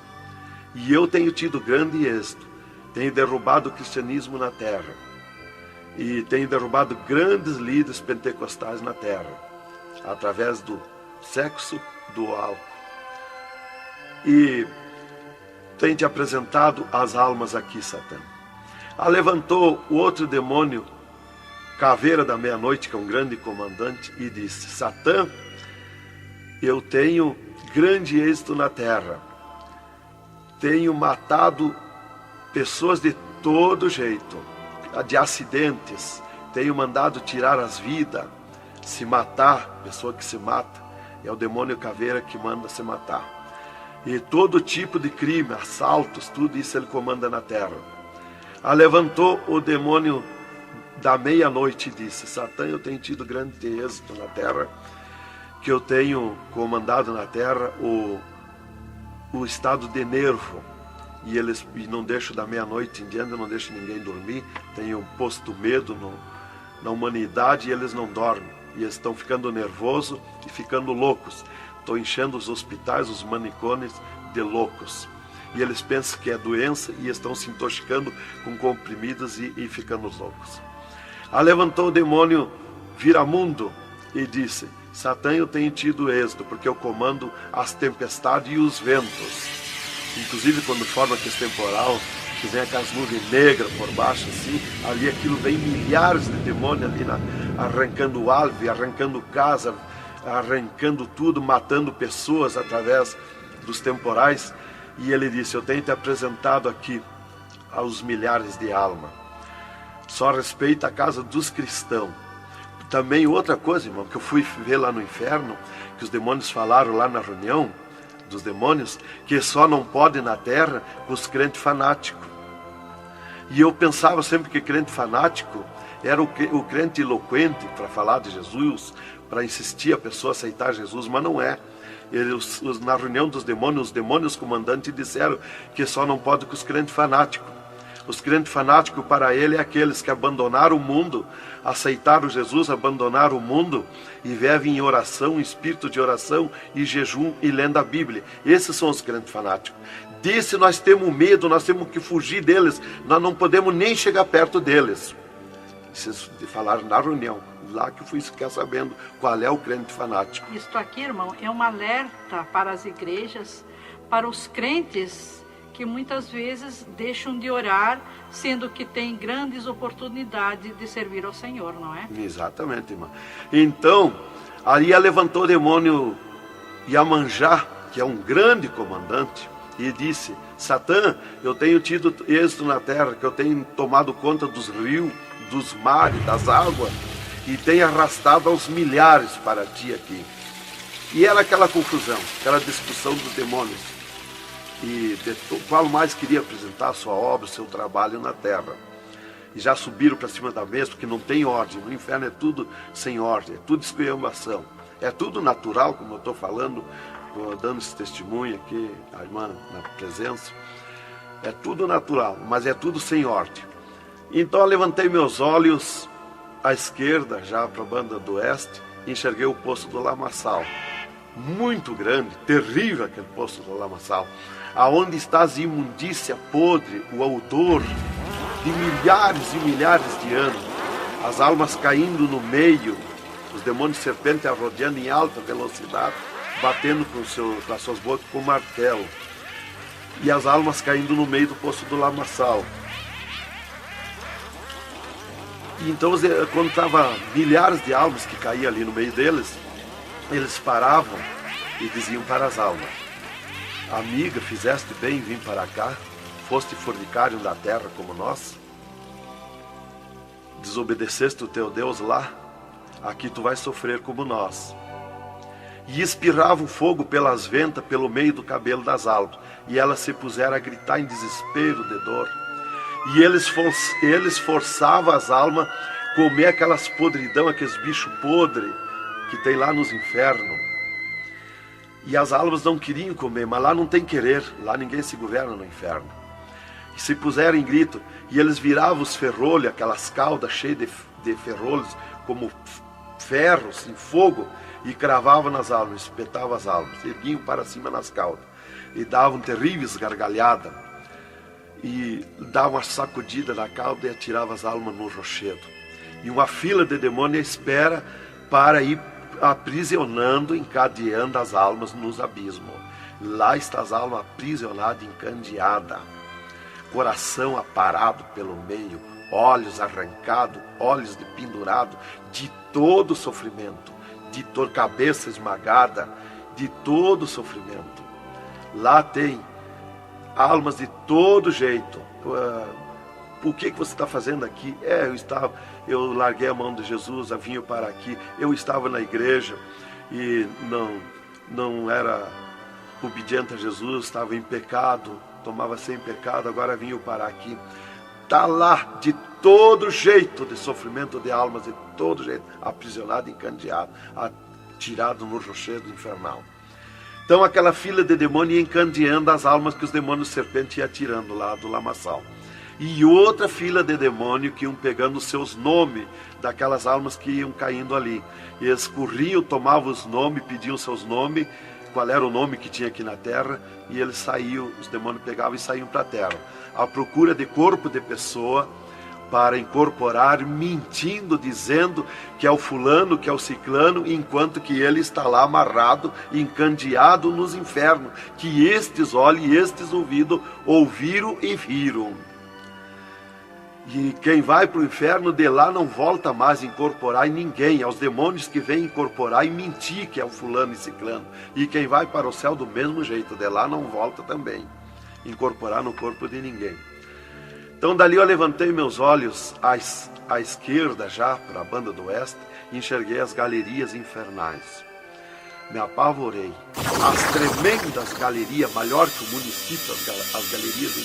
B: E eu tenho tido grande êxito, tenho derrubado o cristianismo na terra, e tenho derrubado grandes líderes pentecostais na terra, através do sexo, do álcool. E tenho te apresentado as almas aqui, Satã. Levantou o outro demônio, Caveira da Meia-Noite, que é um grande comandante, e disse: Satã, eu tenho grande êxito na terra. Tenho matado pessoas de todo jeito, de acidentes. Tenho mandado tirar as vidas, se matar. Pessoa que se mata é o demônio Caveira que manda se matar. E todo tipo de crime, assaltos, tudo isso ele comanda na terra. Levantou o demônio da Meia-Noite e disse: Satã, eu tenho tido grande êxito na terra, que eu tenho comandado na terra o estado de nervo, e não deixo da meia-noite em diante, não deixo ninguém dormir. Tenho posto medo na humanidade, e eles não dormem, e eles estão ficando nervosos e ficando loucos. Estou enchendo os hospitais, os manicômios de loucos. e eles pensam que é doença e estão se intoxicando com comprimidos e ficando loucos. Levantou o demônio Viramundo e disse: Satã, eu tenho tido êxito, porque eu comando as tempestades e os ventos. Inclusive quando forma aquele temporal, que vem aquelas nuvens negras por baixo assim, ali aquilo vem milhares de demônios ali arrancando árvore, arrancando casa, arrancando tudo, matando pessoas através dos temporais. E ele disse: eu tenho te apresentado aqui aos milhares de almas. Só respeita a casa dos cristãos. Também outra coisa, irmão, que eu fui ver lá no inferno, que os demônios falaram lá na reunião dos demônios, que só não pode na terra com os crentes fanáticos. E eu pensava sempre que crente fanático era o crente eloquente para falar de Jesus, para insistir a pessoa a aceitar Jesus, mas não é. Na reunião dos demônios, os demônios comandantes disseram que só não pode com os crentes fanáticos. Os crentes fanáticos para ele é aqueles que abandonaram o mundo, aceitaram Jesus, abandonaram o mundo e vivem em oração, em espírito de oração e jejum e lendo a Bíblia. Esses são os crentes fanáticos. Disse: nós temos medo, nós temos que fugir deles, nós não podemos nem chegar perto deles. Vocês falaram na reunião, lá que eu fui ficar sabendo qual é o crente fanático.
C: Isto aqui, irmão, é um alerta para as igrejas, para os crentes que muitas vezes deixam de orar, sendo que tem grandes oportunidades de servir ao Senhor, não é?
B: Exatamente, irmã. Então, ali levantou o demônio Iemanjá, que é um grande comandante, e disse: Satã, eu tenho tido êxito na terra, que eu tenho tomado conta dos rios, dos mares, das águas, e tenho arrastado aos milhares para ti aqui. E era aquela confusão, aquela discussão dos demônios, e qual mais queria apresentar a sua obra, o seu trabalho na terra. E já subiram para cima da mesa, porque não tem ordem. No inferno é tudo sem ordem, é tudo esculhambação. É tudo natural, como eu estou falando, dando esse testemunho aqui, a irmã na presença. É tudo natural, mas é tudo sem ordem. Então eu levantei meus olhos à esquerda, já para a banda do oeste, e enxerguei o poço do lamaçal. Muito grande, terrível aquele poço do lamaçal, aonde está a imundícia podre, o odor de milhares e milhares de anos, as almas caindo no meio, os demônios serpentes rodeando em alta velocidade, batendo com as suas bocas com martelo, e as almas caindo no meio do poço do lamaçal. E então, quando estava milhares de almas que caíam ali no meio deles, eles paravam e diziam para as almas: amiga, fizeste bem em vir para cá, foste fornicário da terra como nós, desobedeceste o teu Deus lá, aqui tu vais sofrer como nós. E espirravam fogo pelas ventas, pelo meio do cabelo das almas, e elas se puseram a gritar em desespero de dor. E eles forçavam as almas a comer aquelas podridão, aqueles bichos podres que tem lá nos infernos. E as almas não queriam comer, mas lá não tem querer, lá ninguém se governa no inferno. E se puseram em grito, e eles viravam os ferrolhos, aquelas caudas cheias de ferrolhos, como ferros em fogo, e cravavam nas almas, espetavam as almas, erguiam para cima nas caudas, e davam terríveis gargalhadas, e davam uma sacudida na cauda e atiravam as almas no rochedo. E uma fila de demônios espera para ir aprisionando, encadeando as almas nos abismos. Lá está as almas aprisionadas, encandeadas, coração aparado pelo meio, olhos arrancados, olhos de pendurado, de todo sofrimento, de toda cabeça esmagada, de todo sofrimento. Lá tem almas de todo jeito. O que você está fazendo aqui? Eu larguei a mão de Jesus, vim para aqui. Eu estava na igreja e não era obediente a Jesus, estava em pecado, tomava sem pecado, agora vim para aqui. Está lá de todo jeito de sofrimento de almas, de todo jeito, aprisionado, encandeado, atirado no rochedo infernal. Então aquela fila de demônios ia encandeando as almas que os demônios serpentes iam tirando lá do lamaçal. E outra fila de demônios que iam pegando os seus nomes daquelas almas que iam caindo ali. E eles corriam, tomavam os nomes, pediam seus nomes, qual era o nome que tinha aqui na terra, e eles saíam, os demônios pegavam e saíam para a terra, à procura de corpo de pessoa, para incorporar, mentindo, dizendo que é o fulano, que é o ciclano, enquanto que ele está lá amarrado, encandeado nos infernos, que estes olhos e estes ouvidos ouviram e viram. E quem vai para o inferno de lá não volta mais a incorporar em ninguém, é os demônios que vêm incorporar e mentir que é o fulano e ciclano. E quem vai para o céu do mesmo jeito, de lá não volta também, incorporar no corpo de ninguém. Então dali eu levantei meus olhos à esquerda já, para a banda do oeste, e enxerguei as galerias infernais. Me apavorei. As tremendas galerias, maior que o município, as galerias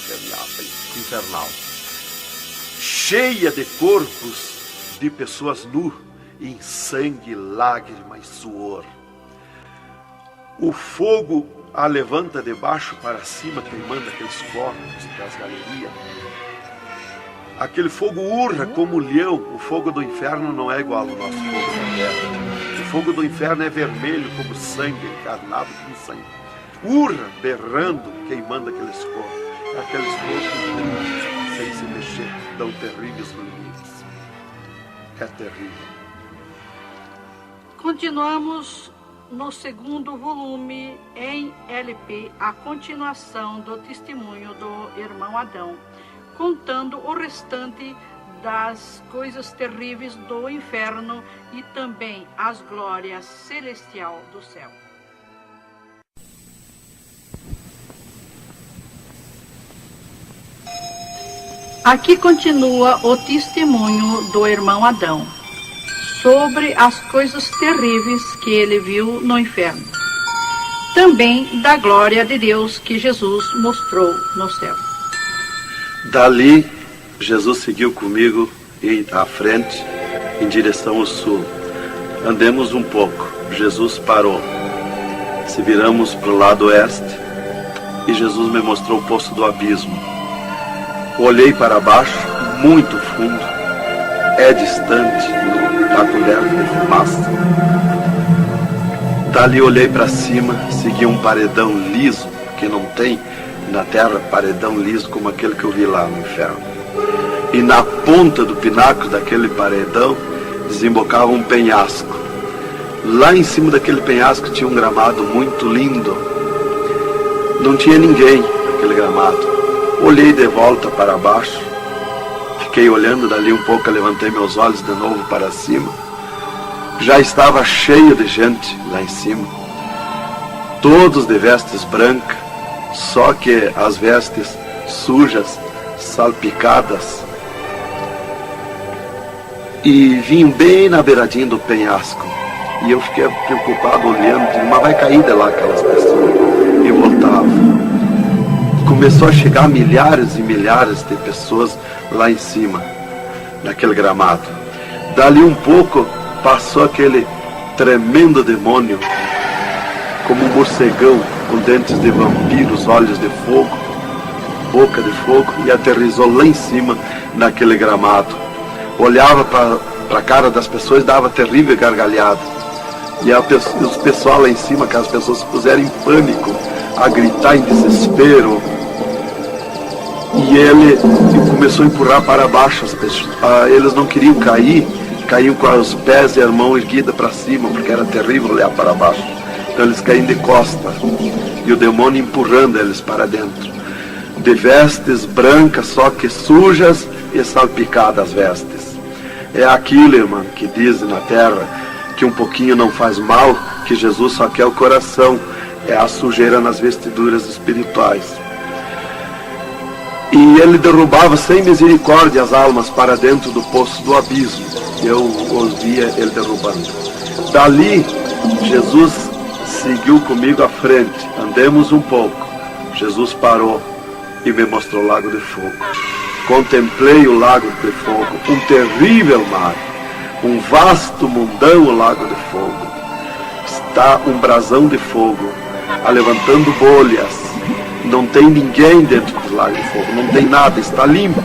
B: infernal. Cheia de corpos de pessoas nu, em sangue, lágrima e suor. O fogo a levanta de baixo para cima, queimando aqueles corpos das galerias. Aquele fogo urra como leão. O fogo do inferno não é igual ao nosso fogo da terra. O fogo do inferno é vermelho como sangue, encarnado como sangue. Urra, berrando, queimando aqueles corpos. Aqueles corpos, sem se mexer, dão terríveis ruídos. É terrível.
C: Continuamos no segundo volume em LP, a continuação do testemunho do irmão Adão, contando o restante das coisas terríveis do inferno e também as glórias celestial do céu. Aqui continua o testemunho do irmão Adão sobre as coisas terríveis que ele viu no inferno. Também da glória de Deus que Jesus mostrou no céu.
B: Dali, Jesus seguiu comigo à frente, em direção ao sul. Andemos um pouco. Jesus parou. Se viramos para o lado oeste, e Jesus me mostrou o poço do abismo. Olhei para baixo, muito fundo. É distante, está coberto de fumaça. Dali olhei para cima, segui um paredão liso, que não tem na terra paredão liso como aquele que eu vi lá no inferno. E na ponta do pináculo daquele paredão desembocava um penhasco. Lá em cima daquele penhasco tinha um gramado muito lindo. Não tinha ninguém naquele gramado. Olhei de volta para baixo, fiquei olhando dali um pouco, levantei meus olhos de novo para cima. Já estava cheio de gente lá em cima, todos de vestes brancas, só que as vestes sujas, salpicadas, e vinham bem na beiradinha do penhasco. E eu fiquei preocupado olhando, mas vai cair de lá aquelas pessoas. E voltava. Começou a chegar milhares e milhares de pessoas lá em cima, naquele gramado. Dali um pouco passou aquele tremendo demônio, como um morcegão, com dentes de vampiros, olhos de fogo, boca de fogo, e aterrissou lá em cima naquele gramado. Olhava para a cara das pessoas e dava terrível gargalhada. E os pessoal lá em cima, que as pessoas se puseram em pânico, a gritar em desespero. E ele começou a empurrar para baixo as pessoas. Eles não queriam cair, caíam com os pés e a mão erguida para cima, porque era terrível olhar para baixo. Então eles caíam de costas, e o demônio empurrando eles para dentro. De vestes brancas, só que sujas e salpicadas as vestes. É aquilo, irmão, que dizem na terra, que um pouquinho não faz mal, que Jesus só quer o coração. É a sujeira nas vestiduras espirituais. E ele derrubava sem misericórdia as almas para dentro do poço do abismo. Eu os via ele derrubando. Dali, Jesus seguiu comigo à frente. Andemos um pouco. Jesus parou e me mostrou o lago de fogo. Contemplei o lago de fogo, um terrível mar, um vasto mundão o lago de fogo. Está um brasão de fogo, levantando bolhas. Não tem ninguém dentro do lago de fogo, não tem nada, está limpo.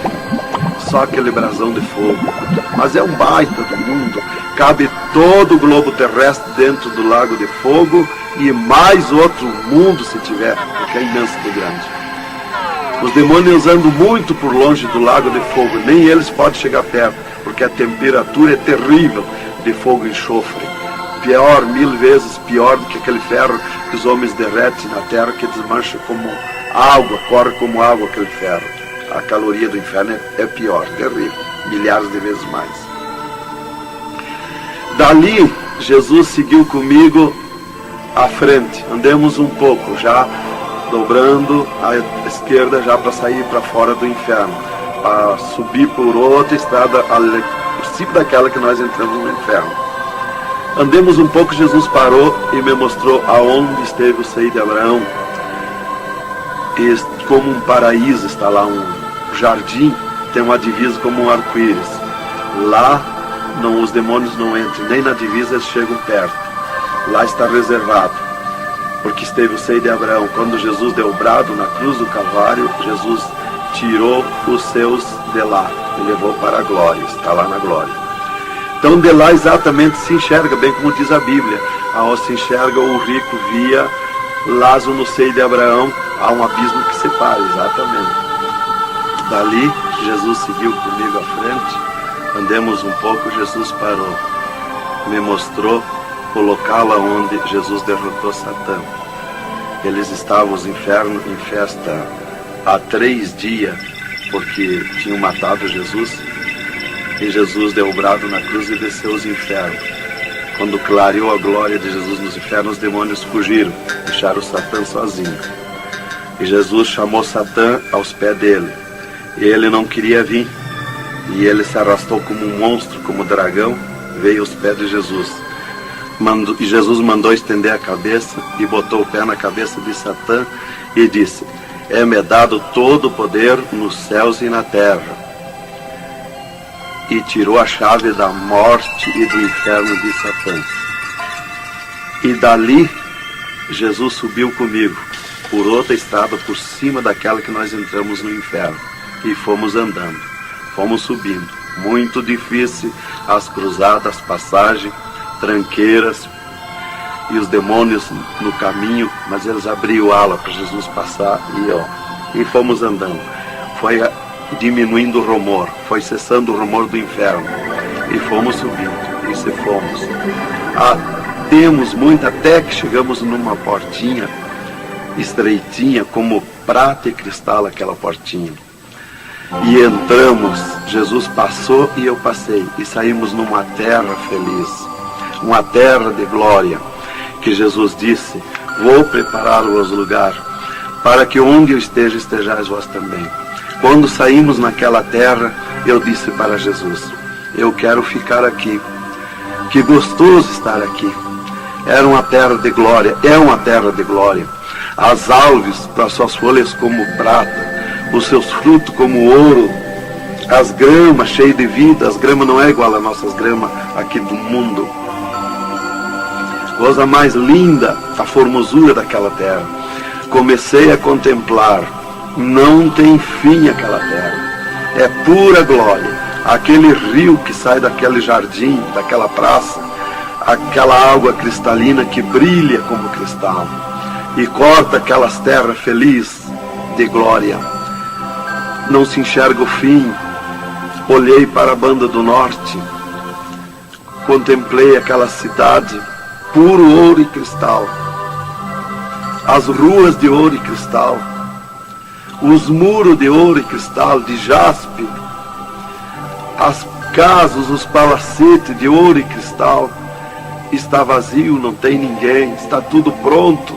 B: Só aquele brasão de fogo. Mas é um baita do mundo. Cabe todo o globo terrestre dentro do lago de fogo e mais outro mundo se tiver, porque é imenso de grande. Os demônios andam muito por longe do lago de fogo, nem eles podem chegar perto, porque a temperatura é terrível de fogo e enxofre. Pior, 1000 vezes pior do que aquele ferro que os homens derretem na terra, que desmancha como água, corre como água aquele ferro. A caloria do inferno é pior, terrível, milhares de vezes mais. Dali, Jesus seguiu comigo à frente. Andemos um pouco, já dobrando à esquerda, já para sair para fora do inferno, para subir por outra estrada, por cima daquela que nós entramos no inferno. Andemos um pouco, Jesus parou e me mostrou aonde esteve o seio de Abraão. E como um paraíso está lá, um jardim, tem uma divisa como um arco-íris. Lá os demônios não entram, nem na divisa eles chegam perto. Lá está reservado, porque esteve o seio de Abraão. Quando Jesus deu o brado na cruz do Calvário, Jesus tirou os seus de lá e levou para a glória, está lá na glória. Então de lá exatamente se enxerga, bem como diz a Bíblia, aonde se enxerga o rico via Lázaro no seio de Abraão, há um abismo que separa, exatamente. Dali Jesus seguiu comigo à frente, andemos um pouco, Jesus parou, me mostrou o local onde Jesus derrotou Satã. Eles estavam os infernos em festa há 3 dias, porque tinham matado Jesus, e Jesus deu o brado na cruz e desceu os infernos. Quando clareou a glória de Jesus nos infernos, os demônios fugiram, deixaram Satã sozinho. E Jesus chamou Satã aos pés dele, e ele não queria vir, e ele se arrastou como um monstro, como um dragão, veio aos pés de Jesus. E Jesus mandou estender a cabeça e botou o pé na cabeça de Satã e disse: é-me dado todo o poder nos céus e na terra. E tirou a chave da morte e do inferno de Satã. E dali Jesus subiu comigo por outra estrada por cima daquela que nós entramos no inferno, e fomos andando, fomos subindo, muito difícil as cruzadas, passagens, tranqueiras, e os demônios no caminho, mas eles abriam ala para Jesus passar, e fomos andando. Foi diminuindo o rumor, foi cessando o rumor do inferno, e fomos subindo, e se fomos. Temos muito, até que chegamos numa portinha estreitinha, como prata e cristal aquela portinha. E entramos, Jesus passou e eu passei, e saímos numa terra feliz, uma terra de glória, que Jesus disse: vou preparar-vos lugar, para que onde eu esteja, estejais vós também. Quando saímos naquela terra, eu disse para Jesus: eu quero ficar aqui, que gostoso estar aqui. Era uma terra de glória, é uma terra de glória. As árvores, para suas folhas como prata, os seus frutos como ouro, as gramas cheias de vida. As gramas não é igual às nossas gramas aqui do mundo. Coisa mais linda, a formosura daquela terra. Comecei a contemplar, não tem fim aquela terra, é pura glória. Aquele rio que sai daquele jardim, daquela praça, aquela água cristalina que brilha como cristal, e corta aquelas terras felizes de glória. Não se enxerga o fim. Olhei para a banda do norte, contemplei aquela cidade, puro ouro e cristal, as ruas de ouro e cristal, os muros de ouro e cristal, de jaspe, as casas, os palacetes de ouro e cristal. Está vazio, não tem ninguém, está tudo pronto,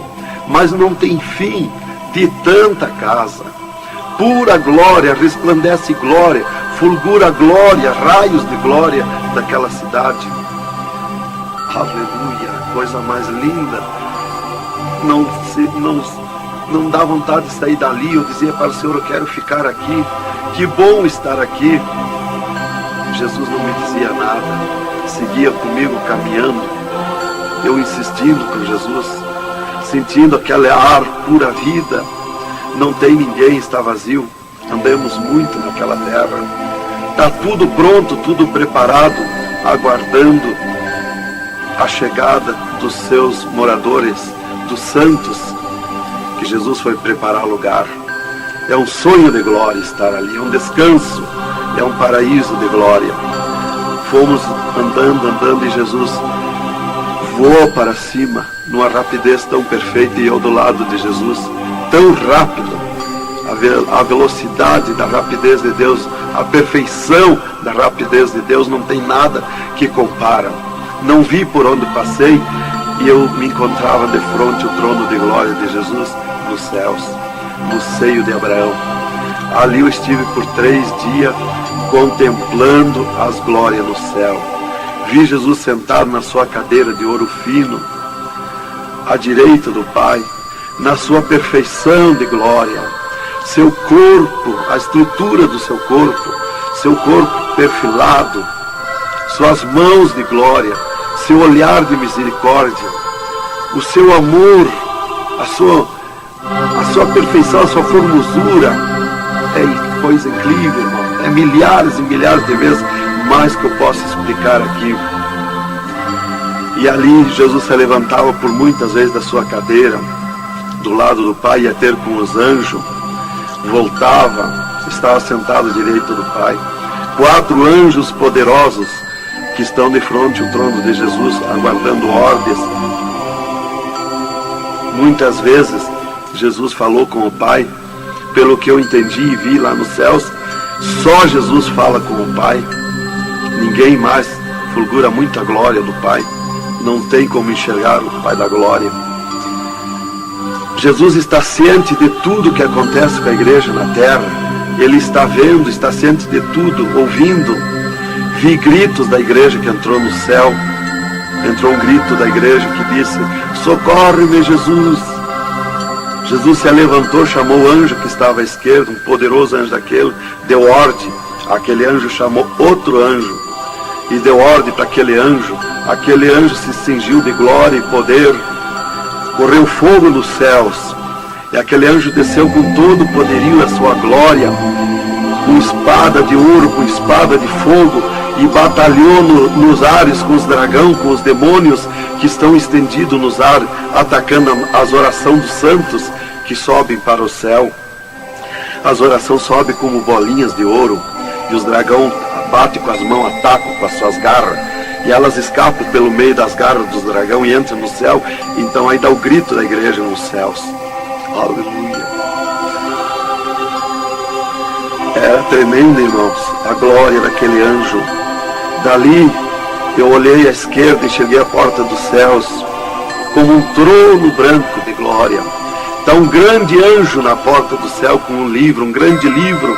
B: mas não tem fim de tanta casa. Pura glória, resplandece glória, fulgura glória, raios de glória daquela cidade. Aleluia, coisa mais linda. Não dá vontade de sair dali. Eu dizia para o Senhor: eu quero ficar aqui, que bom estar aqui. Jesus não me dizia nada, seguia comigo caminhando, eu insistindo com Jesus, sentindo aquele ar, pura vida. Não tem ninguém, está vazio. Andamos muito naquela terra, está tudo pronto, tudo preparado, aguardando a chegada dos seus moradores, dos santos que Jesus foi preparar lugar. É um sonho de glória estar ali, é um descanso, é um paraíso de glória. Fomos andando e Jesus voou para cima numa rapidez tão perfeita e eu do lado de Jesus, tão rápido. A velocidade da rapidez de Deus, a perfeição da rapidez de Deus não tem nada que compara. Não vi por onde passei e eu me encontrava de frente ao trono de glória de Jesus nos céus, no seio de Abraão. Ali eu estive por 3 dias contemplando as glórias no céu. Vi Jesus sentado na sua cadeira de ouro fino, à direita do Pai, na sua perfeição de glória. Seu corpo, a estrutura do seu corpo perfilado, suas mãos de glória, seu olhar de misericórdia, o seu amor, a sua perfeição, a sua formosura. É coisa incrível, irmão. É milhares e milhares de vezes mais que eu posso explicar aqui. E ali Jesus se levantava por muitas vezes da sua cadeira, do lado do Pai, ia ter com os anjos, voltava, estava sentado à direita do Pai. 4 anjos poderosos que estão de frente ao trono de Jesus, aguardando ordens. Muitas vezes Jesus falou com o Pai, pelo que eu entendi e vi lá nos céus, só Jesus fala com o Pai, ninguém mais. Fulgura muita glória do Pai, não tem como enxergar o Pai da glória. Jesus está ciente de tudo que acontece com a igreja na terra, Ele está vendo, está ciente de tudo, ouvindo. Vi gritos da igreja que entrou no céu, entrou um grito da igreja que disse: socorre-me, Jesus. Jesus se levantou, chamou o anjo que estava à esquerda, um poderoso anjo daquele, deu ordem. Aquele anjo chamou outro anjo e deu ordem para aquele anjo. Aquele anjo se cingiu de glória e poder, correu fogo nos céus, e aquele anjo desceu com todo o poderio da sua glória, com espada de ouro, com espada de fogo, e batalhou nos ares com os dragões, com os demônios que estão estendidos nos ares, atacando as orações dos santos que sobem para o céu. As orações sobem como bolinhas de ouro, e os dragões batem com as mãos, atacam com as suas garras, e elas escapam pelo meio das garras dos dragões e entram no céu. Então aí dá o grito da igreja nos céus. Aleluia. Era tremendo, irmãos, a glória daquele anjo. Dali eu olhei à esquerda e enxerguei a porta dos céus, como um trono branco de glória. Está um grande anjo na porta do céu com um livro, um grande livro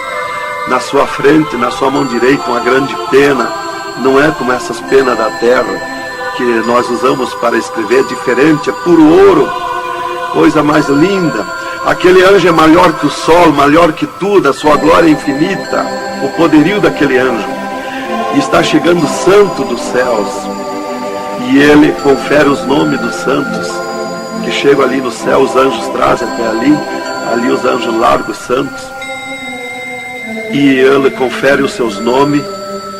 B: na sua frente, na sua mão direita, uma grande pena. Não é como essas penas da terra que nós usamos para escrever, é diferente, é puro ouro, coisa mais linda. Aquele anjo é maior que o sol, maior que tudo, a sua glória é infinita, o poderio daquele anjo. E está chegando o santo dos céus, e ele confere os nomes dos santos que chegam ali no céu. Os anjos trazem até ali os anjos largam os santos, e ele confere os seus nomes.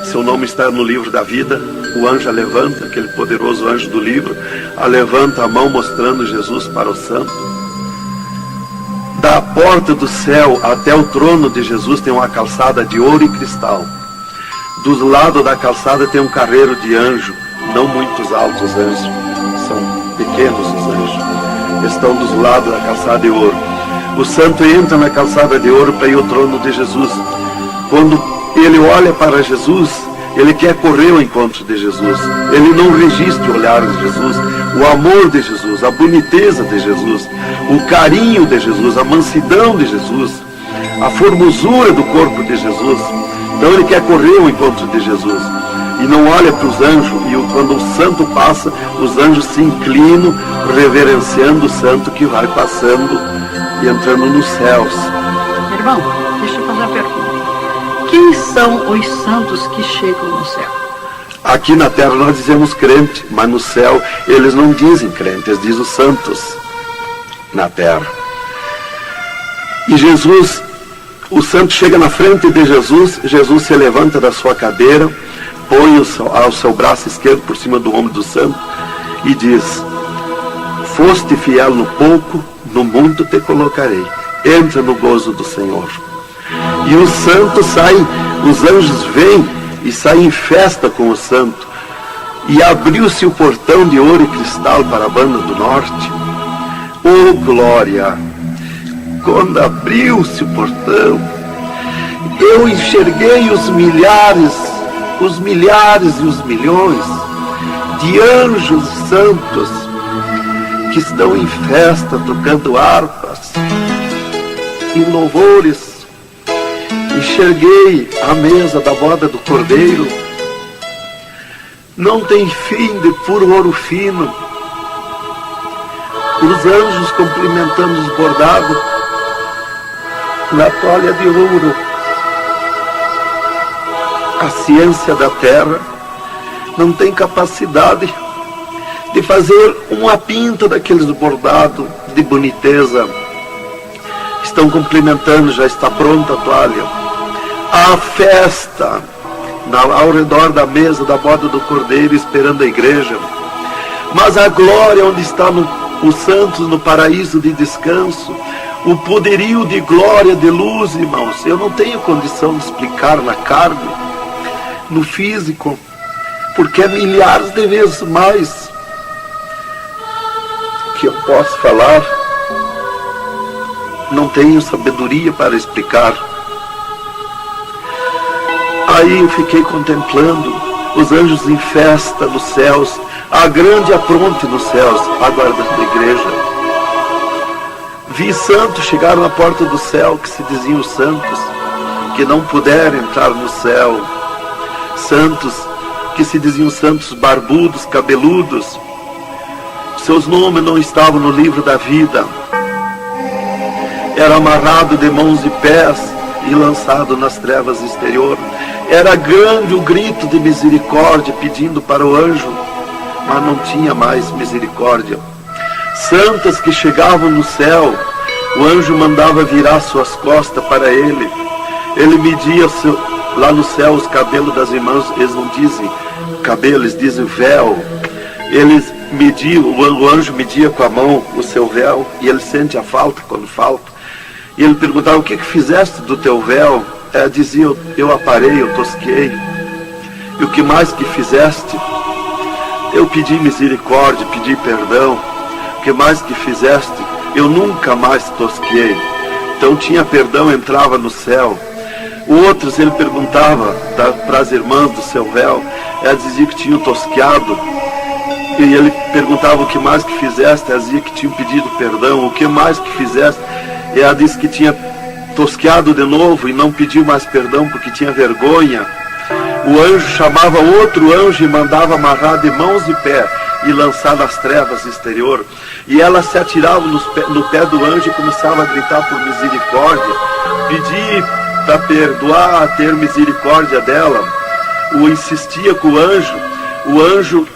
B: Seu nome está no livro da vida. O anjo a levanta, aquele poderoso anjo do livro, a levanta a mão mostrando Jesus para o santo. Da porta do céu até o trono de Jesus tem uma calçada de ouro e cristal. Dos lados da calçada tem um carreiro de anjo, não muitos altos os anjos, são pequenos os anjos, estão dos lados da calçada de ouro. O santo entra na calçada de ouro para ir ao trono de Jesus. Quando ele olha para Jesus, ele quer correr ao encontro de Jesus. Ele não resiste o olhar de Jesus, o amor de Jesus, a boniteza de Jesus, o carinho de Jesus, a mansidão de Jesus, a formosura do corpo de Jesus. Então ele quer correr ao encontro de Jesus e não olha para os anjos. E quando o santo passa, os anjos se inclinam, reverenciando o santo que vai passando e entrando nos céus.
C: Irmão, deixa eu fazer uma pergunta. Quem são os santos que chegam no céu?
B: Aqui na terra nós dizemos crente, mas no céu eles não dizem crente, eles dizem os santos na terra. E Jesus, o santo chega na frente de Jesus, Jesus se levanta da sua cadeira, põe o seu braço esquerdo por cima do ombro do santo e diz: Foste fiel no pouco, no muito te colocarei. Entra no gozo do Senhor. E os santos saem, os anjos vêm e saem em festa com o santo. E abriu-se o portão de ouro e cristal para a banda do norte. Oh, glória! Quando abriu-se o portão, eu enxerguei os milhares e os milhões de anjos santos que estão em festa, tocando harpas e louvores. Enxerguei a mesa da boda do Cordeiro, não tem fim, de puro ouro fino. Os anjos cumprimentando os bordados na toalha de ouro. A ciência da terra não tem capacidade de fazer uma pinta daqueles bordados de boniteza. Estão cumprimentando, já está pronta a toalha. A festa ao redor da mesa da boda do Cordeiro, esperando a igreja. Mas a glória onde está os santos no paraíso de descanso, o poderio de glória, de luz, irmãos, eu não tenho condição de explicar na carne, no físico, porque é milhares de vezes mais que eu posso falar. Não tenho sabedoria para explicar. Aí eu fiquei contemplando os anjos em festa nos céus, a grande apronte nos céus, aguardando a igreja. Vi santos chegar na porta do céu, que se diziam santos, que não puderam entrar no céu. Santos que se diziam santos barbudos, cabeludos. Seus nomes não estavam no livro da vida. Era amarrado de mãos e pés e lançado nas trevas exterior. Era grande o grito de misericórdia pedindo para o anjo, mas não tinha mais misericórdia. Santas que chegavam no céu, o anjo mandava virar suas costas para ele. Ele media lá no céu os cabelos das irmãs. Eles não dizem cabelo, eles dizem véu. Eles mediam, o anjo media com a mão o seu véu, e ele sente a falta quando falta. E ele perguntava: o que fizeste do teu véu? Ela dizia: eu aparei, eu tosquei. E o que mais que fizeste? Eu pedi misericórdia, pedi perdão. O que mais que fizeste? Eu nunca mais tosquei. Então tinha perdão, entrava no céu. Outros ele perguntava para as irmãs do seu véu. Ela dizia que tinham tosqueado. E ele perguntava: o que mais que fizeste? Ela dizia que tinham pedido perdão. O que mais que fizeste? E ela disse que tinha tosqueado de novo e não pediu mais perdão porque tinha vergonha. O anjo chamava outro anjo e mandava amarrar de mãos e pé e lançar nas trevas exterior. E ela se atirava no pé do anjo e começava a gritar por misericórdia, pedir para perdoar, ter misericórdia dela. Insistia com o anjo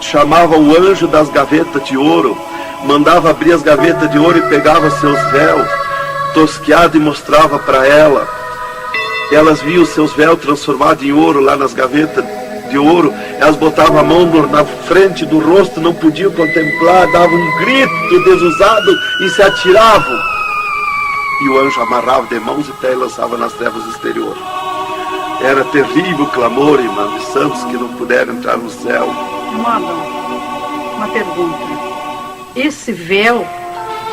B: chamava o anjo das gavetas de ouro, mandava abrir as gavetas de ouro e pegava seus véus tosqueado e mostrava para ela. Elas viam seus véus transformados em ouro lá nas gavetas de ouro. Elas botavam a mão na frente do rosto, não podiam contemplar, davam um grito desusado e se atiravam. E o anjo amarrava de mãos e pés e lançava nas trevas exterior. Era terrível o clamor, irmã, de santos que não puderam entrar no céu.
C: Amado, uma pergunta. Esse véu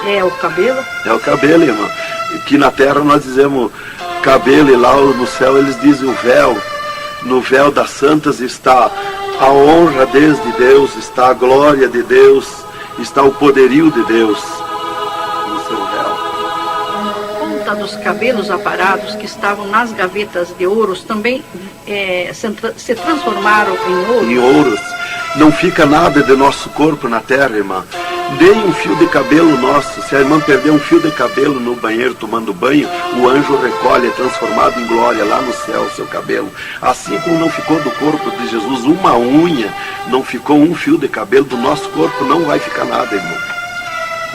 C: é o cabelo?
B: É o cabelo, irmã. Que na terra nós dizemos cabelo, e lá no céu eles dizem o véu. No véu das santas está a honra desde Deus, está a glória de Deus, está o poderio de Deus no seu véu.
C: Conta dos cabelos aparados que estavam nas gavetas de ouros também se transformaram em ouro?
B: Em ouros. Não fica nada de nosso corpo na terra, irmã. Nem um fio de cabelo nosso. Se a irmã perder um fio de cabelo no banheiro tomando banho, o anjo recolhe, é transformado em glória lá no céu o seu cabelo. Assim como não ficou do corpo de Jesus uma unha, não ficou um fio de cabelo, do nosso corpo não vai ficar nada, irmão.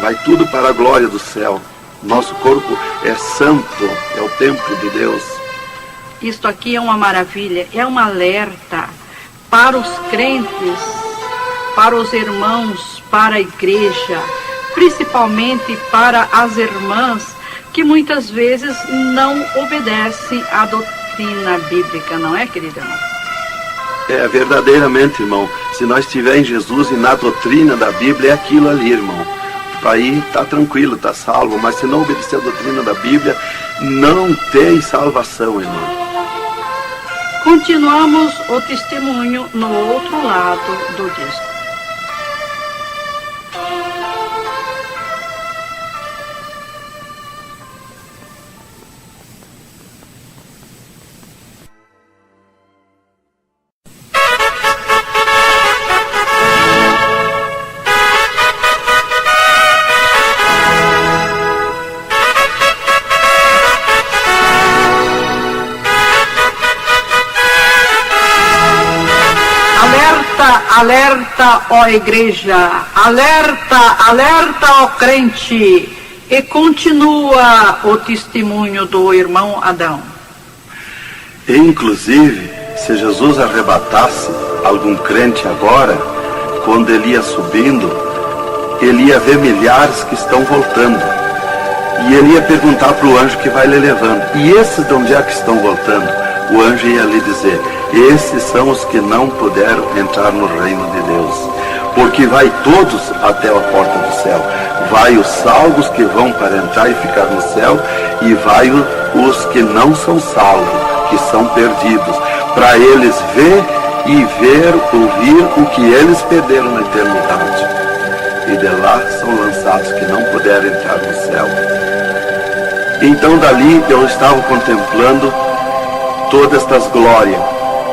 B: Vai tudo para a glória do céu. Nosso corpo é santo, é o templo de Deus.
C: Isto aqui é uma maravilha, é um alerta para os crentes, para os irmãos, para a igreja, principalmente para as irmãs que muitas vezes não obedecem à doutrina bíblica, não é, querido irmão?
B: É, verdadeiramente, irmão. Se nós estivermos em Jesus e na doutrina da Bíblia, é aquilo ali, irmão. Aí tá tranquilo, tá salvo. Mas se não obedecer a doutrina da Bíblia, não tem salvação, irmão.
C: Continuamos o testemunho no outro lado do disco. Alerta, ó igreja, alerta, alerta, ó crente. E continua o testemunho do irmão Adão.
B: E, inclusive, se Jesus arrebatasse algum crente agora, quando ele ia subindo, ele ia ver milhares que estão voltando. E ele ia perguntar para o anjo que vai lhe levando: e esses de onde é que estão voltando? O anjo ia lhe dizer: esses são os que não puderam entrar no reino de Deus, porque vai todos até a porta do céu. Vai os salvos que vão para entrar e ficar no céu, e vai os que não são salvos, que são perdidos, para eles ouvir o que eles perderam na eternidade. E de lá são lançados que não puderam entrar no céu. Então dali eu estava contemplando todas estas glórias.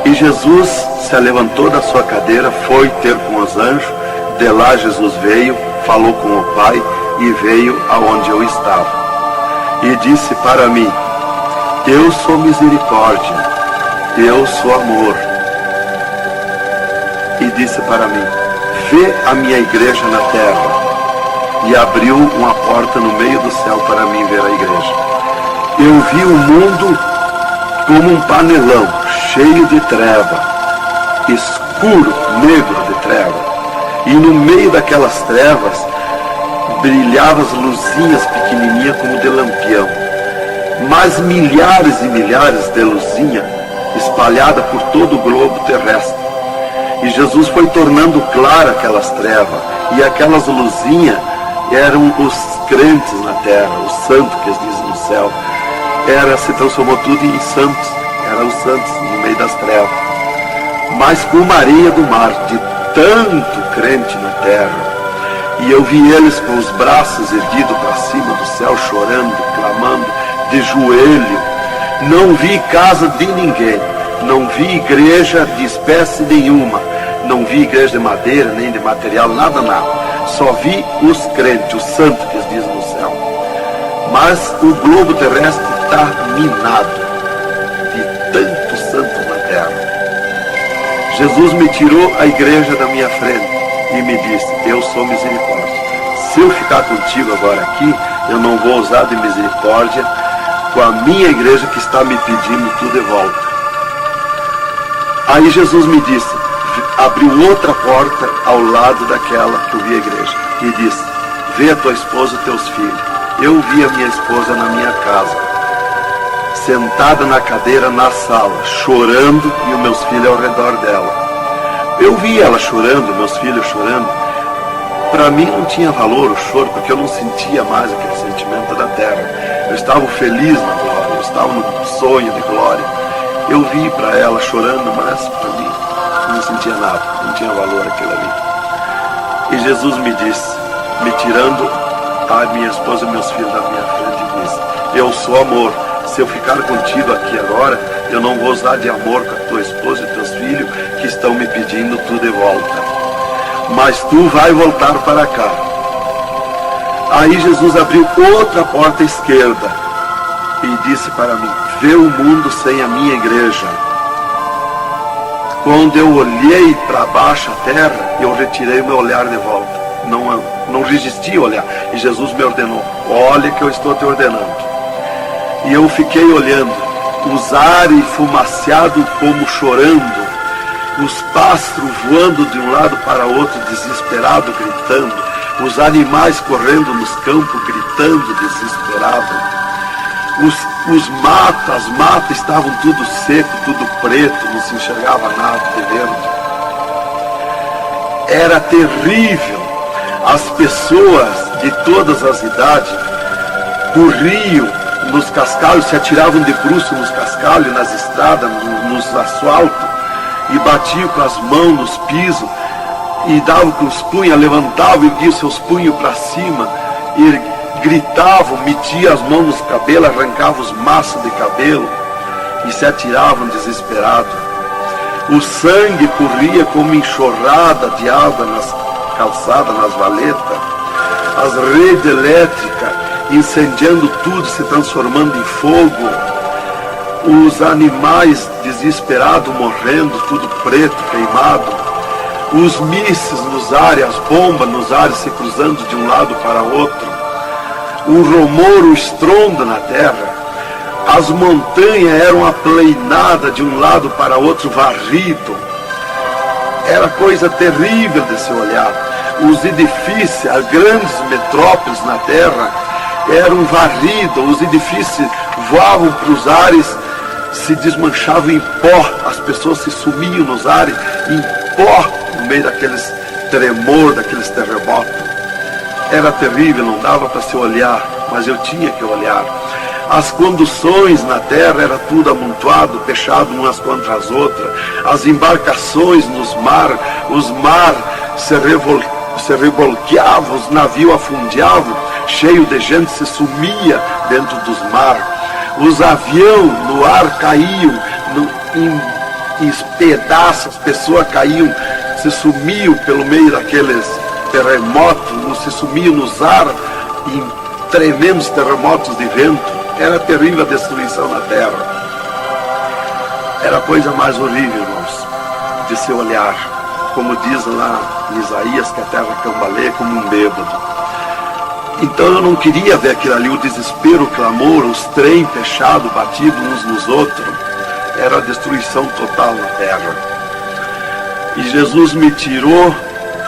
B: E Jesus se levantou da sua cadeira, foi ter com os anjos. De lá Jesus veio, falou com o Pai e veio aonde eu estava. E disse para mim: eu sou misericórdia, eu sou amor. E disse para mim: vê a minha igreja na terra. E abriu uma porta no meio do céu para mim ver a igreja. Eu vi o mundo como um panelão, cheio de treva, escuro, negro de treva. E no meio daquelas trevas, brilhavam as luzinhas pequenininhas como de lampião. Mas milhares e milhares de luzinhas espalhadas por todo o globo terrestre. E Jesus foi tornando clara aquelas trevas. E aquelas luzinhas eram os crentes na terra, os santos que eles dizem no céu. Se transformou tudo em santos. Eram os santos no meio das trevas. Mas como a areia do mar, de tanto crente na terra. E eu vi eles com os braços erguidos para cima do céu, chorando, clamando, de joelho. Não vi casa de ninguém. Não vi igreja de espécie nenhuma. Não vi igreja de madeira, nem de material, nada, nada. Só vi os crentes, os santos que eles dizem no céu. Mas o globo terrestre está minado de tantos santos na terra. Jesus me tirou a igreja da minha frente e me disse: eu sou misericórdia. Se eu ficar contigo agora aqui, eu não vou usar de misericórdia com a minha igreja que está me pedindo tudo de volta. Aí Jesus me disse, abriu outra porta ao lado daquela que eu vi a igreja e disse: vê a tua esposa e teus filhos. Eu vi a minha esposa na minha casa, sentada na cadeira na sala, chorando, e os meus filhos ao redor dela. Eu vi ela chorando, meus filhos chorando. Para mim não tinha valor o choro, porque eu não sentia mais aquele sentimento da terra. Eu estava feliz na glória, eu estava no sonho de glória. Eu vi para ela chorando, mas para mim não sentia nada, não tinha valor aquilo ali. E Jesus me disse, me tirando a minha esposa e meus filhos da minha frente, e disse: eu sou amor. Se eu ficar contigo aqui agora, eu não vou usar de amor com a tua esposa e teus filhos que estão me pedindo tudo de volta. Mas tu vai voltar para cá. Aí Jesus abriu outra porta à esquerda e disse para mim: vê o mundo sem a minha igreja. Quando eu olhei para baixo a terra, eu retirei o meu olhar de volta. Não resisti a olhar. E Jesus me ordenou: olha que eu estou te ordenando. E eu fiquei olhando, os ares fumaciados como chorando, os pássaros voando de um lado para outro, desesperado, gritando, os animais correndo nos campos, gritando, desesperado. As matas estavam tudo seco, tudo preto, não se enxergava nada de verde. Era terrível. As pessoas de todas as idades corriam nos cascalhos, se atiravam de bruços nos cascalhos, nas estradas, nos asfaltos, e batiam com as mãos nos pisos, e davam com os punhos, levantavam e erguiam seus punhos para cima, e gritavam, metiam as mãos nos cabelos, arrancavam os maços de cabelo, e se atiravam desesperados. O sangue corria como enxurrada de água nas calçadas, nas valetas, as redes elétricas incendiando tudo, se transformando em fogo, os animais desesperados morrendo, tudo preto, queimado, os mísseis nos ares, as bombas nos ares se cruzando de um lado para outro, o rumor, o estrondo na terra, as montanhas eram aplainadas de um lado para outro, varrido. Era coisa terrível de se olhar. Os edifícios, as grandes metrópoles na terra, eram varridos, os edifícios voavam para os ares, se desmanchavam em pó, as pessoas se sumiam nos ares, em pó, no meio daqueles tremor, daqueles terremotos. Era terrível, não dava para se olhar, mas eu tinha que olhar. As conduções na terra era tudo amontoado, fechado umas contra as outras. As embarcações nos mar, os mar se revolqueavam, os navios afundiavam, cheio de gente se sumia dentro dos mar. Os aviões no ar caíam em pedaços, as pessoas caíam, se sumiam pelo meio daqueles terremotos, se sumiam nos ar em tremendos terremotos de vento. Era terrível a destruição na terra. Era a coisa mais horrível, irmãos, de se olhar. Como diz lá em Isaías, que a terra cambaleia como um bêbado. Então eu não queria ver aquilo ali, o desespero, o clamor, os trens fechados, batidos uns nos outros. Era a destruição total na terra. E Jesus me tirou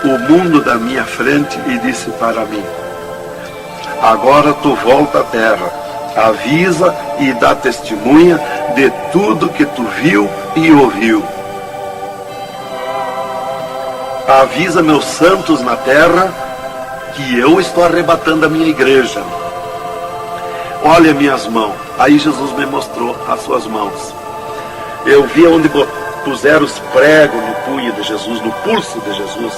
B: o mundo da minha frente e disse para mim: agora tu volta à terra, avisa e dá testemunha de tudo que tu viu e ouviu. Avisa meus santos na terra que eu estou arrebatando a minha igreja. Olha minhas mãos. Aí Jesus me mostrou as suas mãos. Eu vi onde puseram os pregos no punho de Jesus, no pulso de Jesus.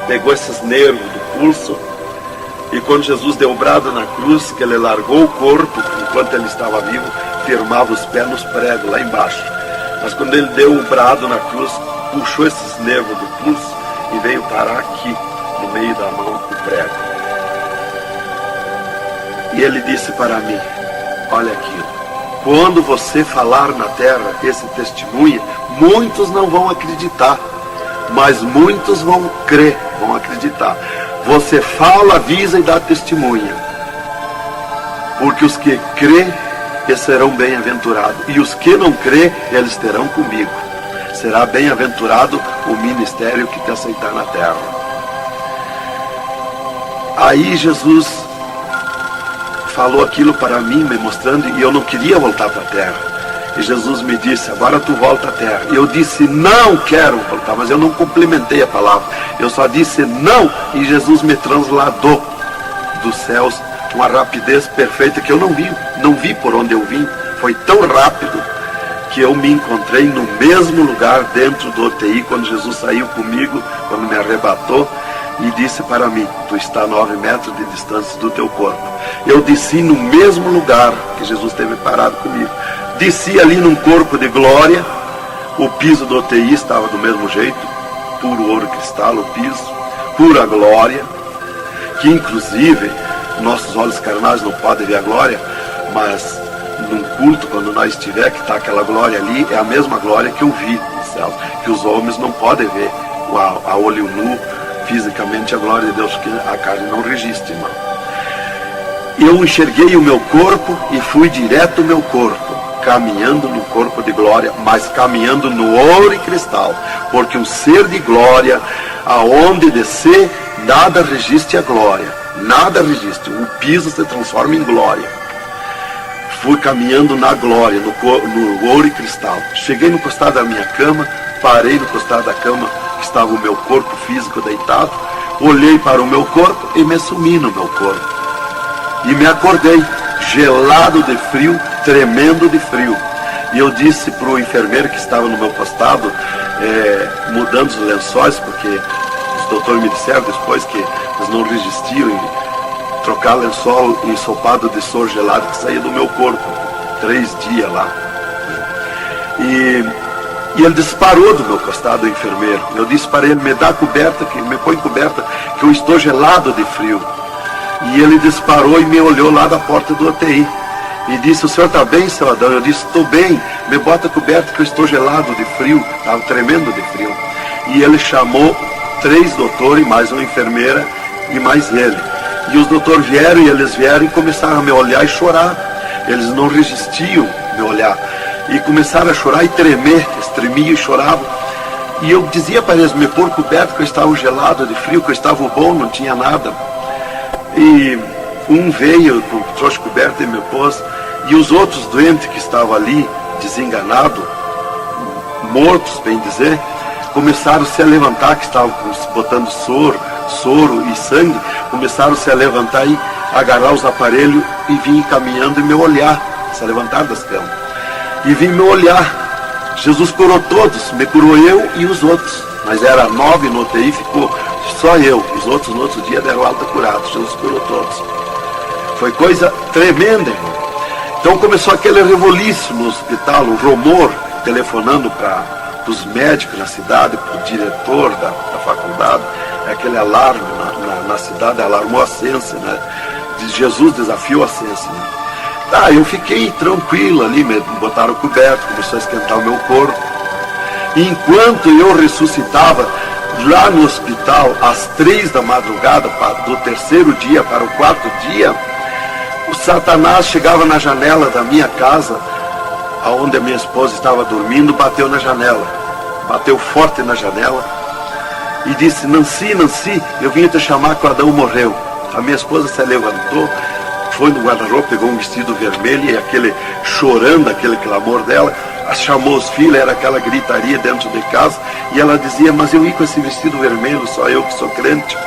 B: Pegou esses nervos do pulso. E quando Jesus deu o brado na cruz, que ele largou o corpo, enquanto ele estava vivo, firmava os pés nos pregos lá embaixo. Mas quando ele deu o brado na cruz, puxou esses nervos do pulso e veio parar aqui, no meio da mão, o prego. E ele disse para mim: olha aquilo, quando você falar na terra esse testemunho, muitos não vão acreditar, mas muitos vão crer, vão acreditar. Você fala, avisa e dá testemunha. Porque os que crêem, eles serão bem-aventurados. E os que não crêem, eles terão comigo. Será bem-aventurado o ministério que te aceitar na terra. Aí Jesus falou aquilo para mim, me mostrando, e eu não queria voltar para a terra. E Jesus me disse: agora tu volta à terra. E eu disse: não quero voltar, mas eu não complementei a palavra. Eu só disse não, e Jesus me trasladou dos céus com uma rapidez perfeita que eu não vi por onde eu vim. Foi tão rápido que eu me encontrei no mesmo lugar dentro do UTI, quando Jesus saiu comigo, quando me arrebatou, e disse para mim: tu está a 9 metros de distância do teu corpo. Eu desci no mesmo lugar que Jesus esteve parado comigo. Desci ali num corpo de glória. O piso do UTI estava do mesmo jeito, puro ouro cristal o piso, pura glória, que inclusive nossos olhos carnais não podem ver a glória, mas num culto, quando nós estiver, que está aquela glória ali, é a mesma glória que eu vi nos céus, que os homens não podem ver a olho nu, fisicamente, a glória de Deus, que a carne não resiste, irmão. Eu enxerguei o meu corpo e fui direto ao meu corpo, caminhando no corpo de glória, mas caminhando no ouro e cristal. porque um ser de glória, aonde descer, nada resiste a glória, nada resiste, o piso se transforma em glória. Fui caminhando na glória, no ouro e cristal. Cheguei no costado da minha cama, parei no costado da cama, que estava o meu corpo físico deitado, olhei para o meu corpo e me sumi no meu corpo. E me acordei, gelado de frio, tremendo de frio. E eu disse para o enfermeiro que estava no meu costado, mudando os lençóis, porque os doutores me disseram depois que eles não resistiam em trocar lençol ensopado de soro gelado que saía do meu corpo. 3 dias lá. E ele disparou do meu costado, o enfermeiro. Eu disse para ele, me dá coberta, me põe coberta, que eu estou gelado de frio. E ele disparou e me olhou lá da porta do UTI. E disse, o senhor está bem, seu Adão? Eu disse, estou bem, me bota coberta que eu estou gelado de frio, estava tremendo de frio. E ele chamou 3 doutores, mais uma enfermeira e mais ele. E os doutores vieram e eles vieram e começaram a me olhar e chorar. Eles não resistiam me olhar. E começaram a chorar e tremer, eles tremiam e choravam. E eu dizia para eles, me pôr coberto que eu estava gelado de frio, que eu estava bom, não tinha nada. E um veio, trouxe coberto e me pôs. E os outros doentes que estavam ali, desenganados, mortos, bem dizer, começaram a se levantar, que estavam botando soro e sangue, começaram a se levantar e agarrar os aparelhos e vir caminhando e me olhar, se levantar das camas. E vim me olhar. Jesus curou todos, me curou eu e os outros. Mas era 9 no UTI, ficou só eu. Os outros no outro dia deram alta curados. Jesus curou todos. Foi coisa tremenda, irmão. Então começou aquele revoluço no hospital, o rumor, telefonando para os médicos na cidade, para o diretor da faculdade, aquele alarme na cidade, alarmou a ciência, né? Jesus desafiou a ciência, né? Tá, eu fiquei tranquilo ali, me botaram coberto, começou a esquentar o meu corpo. E enquanto eu ressuscitava lá no hospital, às 3 da madrugada, do 3º dia para o 4º dia, o Satanás chegava na janela da minha casa, onde a minha esposa estava dormindo, bateu na janela. Bateu forte na janela e disse, Nancy, Nancy, eu vim te chamar que o Adão morreu. A minha esposa se levantou, foi no guarda-roupa, pegou um vestido vermelho e aquele chorando, aquele clamor dela, chamou os filhos, era aquela gritaria dentro de casa, e ela dizia, mas eu ia com esse vestido vermelho, só eu que sou crente,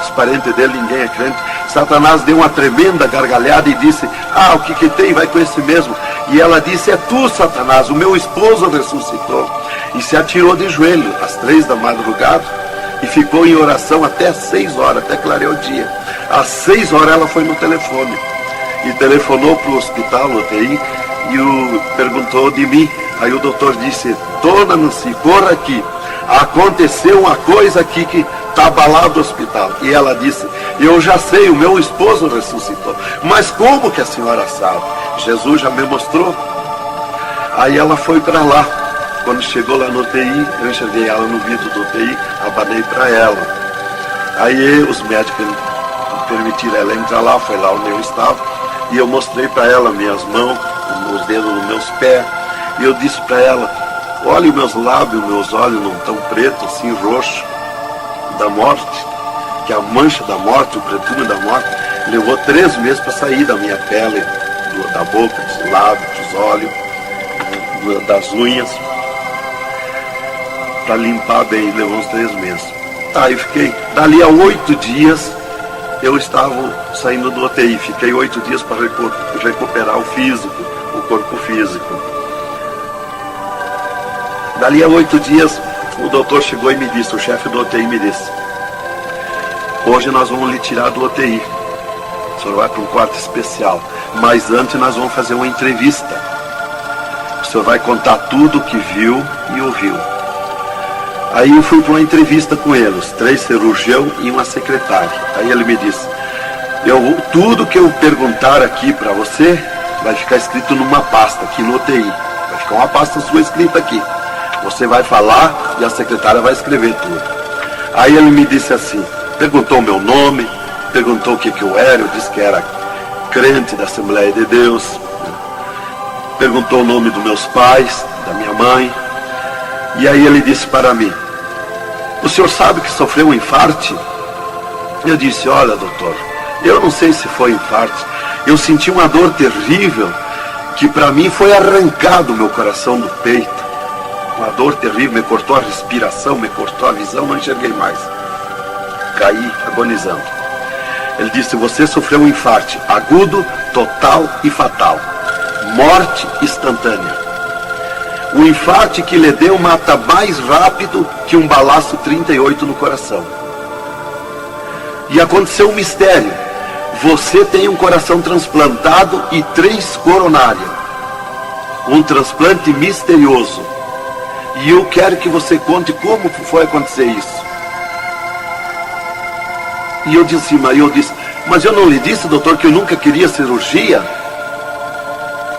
B: os parentes dele, ninguém é crente. Satanás deu uma tremenda gargalhada e disse, o que tem, vai com esse mesmo. E ela disse, é tu, Satanás, o meu esposo ressuscitou. E se atirou de joelho às 3 da madrugada e ficou em oração até 6 horas, até clarear o dia. Às 6 horas ela foi no telefone e telefonou para o hospital, UTI, e perguntou de mim. Aí o doutor disse, dona Nancy, corra aqui, aconteceu uma coisa aqui que está abalado o hospital. E ela disse, eu já sei, o meu esposo ressuscitou. Mas como que a senhora sabe? Jesus já me mostrou. Aí ela foi para lá. Quando chegou lá no UTI, eu enxerguei ela no vidro do UTI, abanei para ela. Aí os médicos permitiram ela entrar lá, foi lá onde eu estava, e eu mostrei para ela minhas mãos, os dedos nos meus pés, e eu disse para ela, olha meus lábios, meus olhos não estão pretos, assim, roxo, da morte, que a mancha da morte, o pretume da morte, levou 3 meses para sair da minha pele, da boca, dos lábios, dos olhos, das unhas, para limpar bem, levou uns 3 meses. Tá, eu fiquei, dali a 8 dias, eu estava saindo do UTI, fiquei 8 dias para recuperar o físico, o corpo físico. Dali a 8 dias, o doutor chegou e me disse, o chefe do UTI me disse, hoje nós vamos lhe tirar do UTI, o senhor vai para um quarto especial, mas antes nós vamos fazer uma entrevista. O senhor vai contar tudo o que viu e ouviu. Aí eu fui para uma entrevista com ele, os 3 cirurgiões e uma secretária. Aí ele me disse, tudo que eu perguntar aqui para você, vai ficar escrito numa pasta aqui no UTI. Vai ficar uma pasta sua escrita aqui. Você vai falar e a secretária vai escrever tudo. Aí ele me disse assim, perguntou o meu nome, perguntou o que eu era, eu disse que era crente da Assembleia de Deus, perguntou o nome dos meus pais, da minha mãe, e aí ele disse para mim, o senhor sabe que sofreu um infarte? Eu disse, olha, doutor, eu não sei se foi infarte. Eu senti uma dor terrível, que para mim foi arrancado o meu coração do peito. Uma dor terrível, me cortou a respiração, me cortou a visão, não enxerguei mais. Caí agonizando. Ele disse, você sofreu um infarte agudo, total e fatal. Morte instantânea. O infarte que lhe deu mata mais rápido que um balaço 38 no coração. E aconteceu um mistério. Você tem um coração transplantado e 3 coronárias. Um transplante misterioso. E eu quero que você conte como foi acontecer isso. E eu disse, mas eu não lhe disse, doutor, que eu nunca queria cirurgia?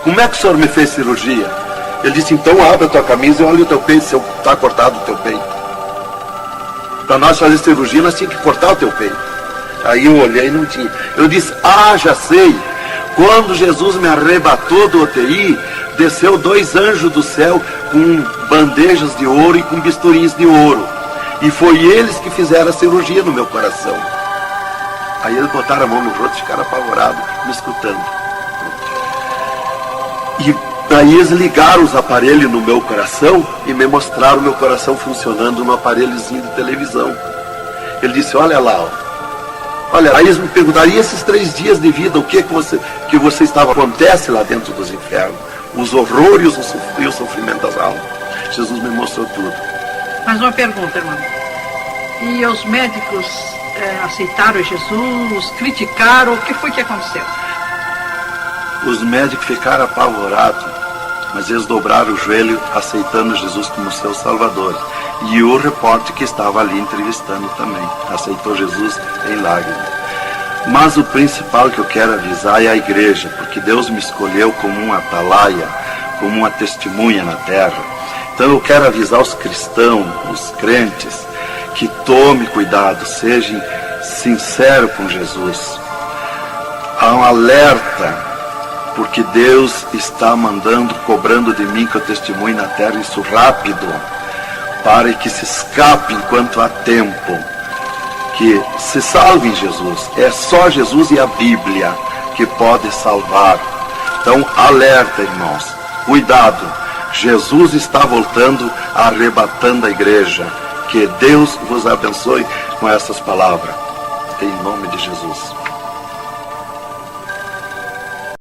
B: Como é que o senhor me fez cirurgia? Ele disse, então abre a tua camisa e olha o teu peito, se está cortado o teu peito. Para nós fazer cirurgia, nós tínhamos que cortar o teu peito. Aí eu olhei e não tinha. Eu disse, já sei. Quando Jesus me arrebatou do UTI, desceu 2 anjos do céu com bandejas de ouro e com bisturins de ouro. E foi eles que fizeram a cirurgia no meu coração. Aí eles botaram a mão no rosto e ficaram apavorados, me escutando. E daí eles ligaram os aparelhos no meu coração e me mostraram o meu coração funcionando no aparelhozinho de televisão. Ele disse, olha lá, olha, aí eles me perguntaram, e esses 3 dias de vida, o que você estava, acontece lá dentro dos infernos? Os horrores e o sofrimento das almas. Jesus me mostrou tudo.
C: Mais uma pergunta, irmão. E os médicos aceitaram Jesus, criticaram, o que foi que aconteceu?
B: Os médicos ficaram apavorados, mas eles dobraram o joelho aceitando Jesus como seu Salvador. E o repórter que estava ali entrevistando também aceitou Jesus em lágrimas. Mas o principal que eu quero avisar é a igreja, porque Deus me escolheu como uma atalaia, como uma testemunha na terra. Então eu quero avisar os cristãos, os crentes, que tome cuidado, seja sincero com Jesus. Há um alerta, porque Deus está cobrando de mim que eu testemunhe na terra isso rápido, para que se escape enquanto há tempo, que se salve em Jesus. É só Jesus e a Bíblia que pode salvar. Então alerta, irmãos, cuidado, Jesus está voltando, arrebatando a igreja. Que Deus vos abençoe com essas palavras, em nome de Jesus.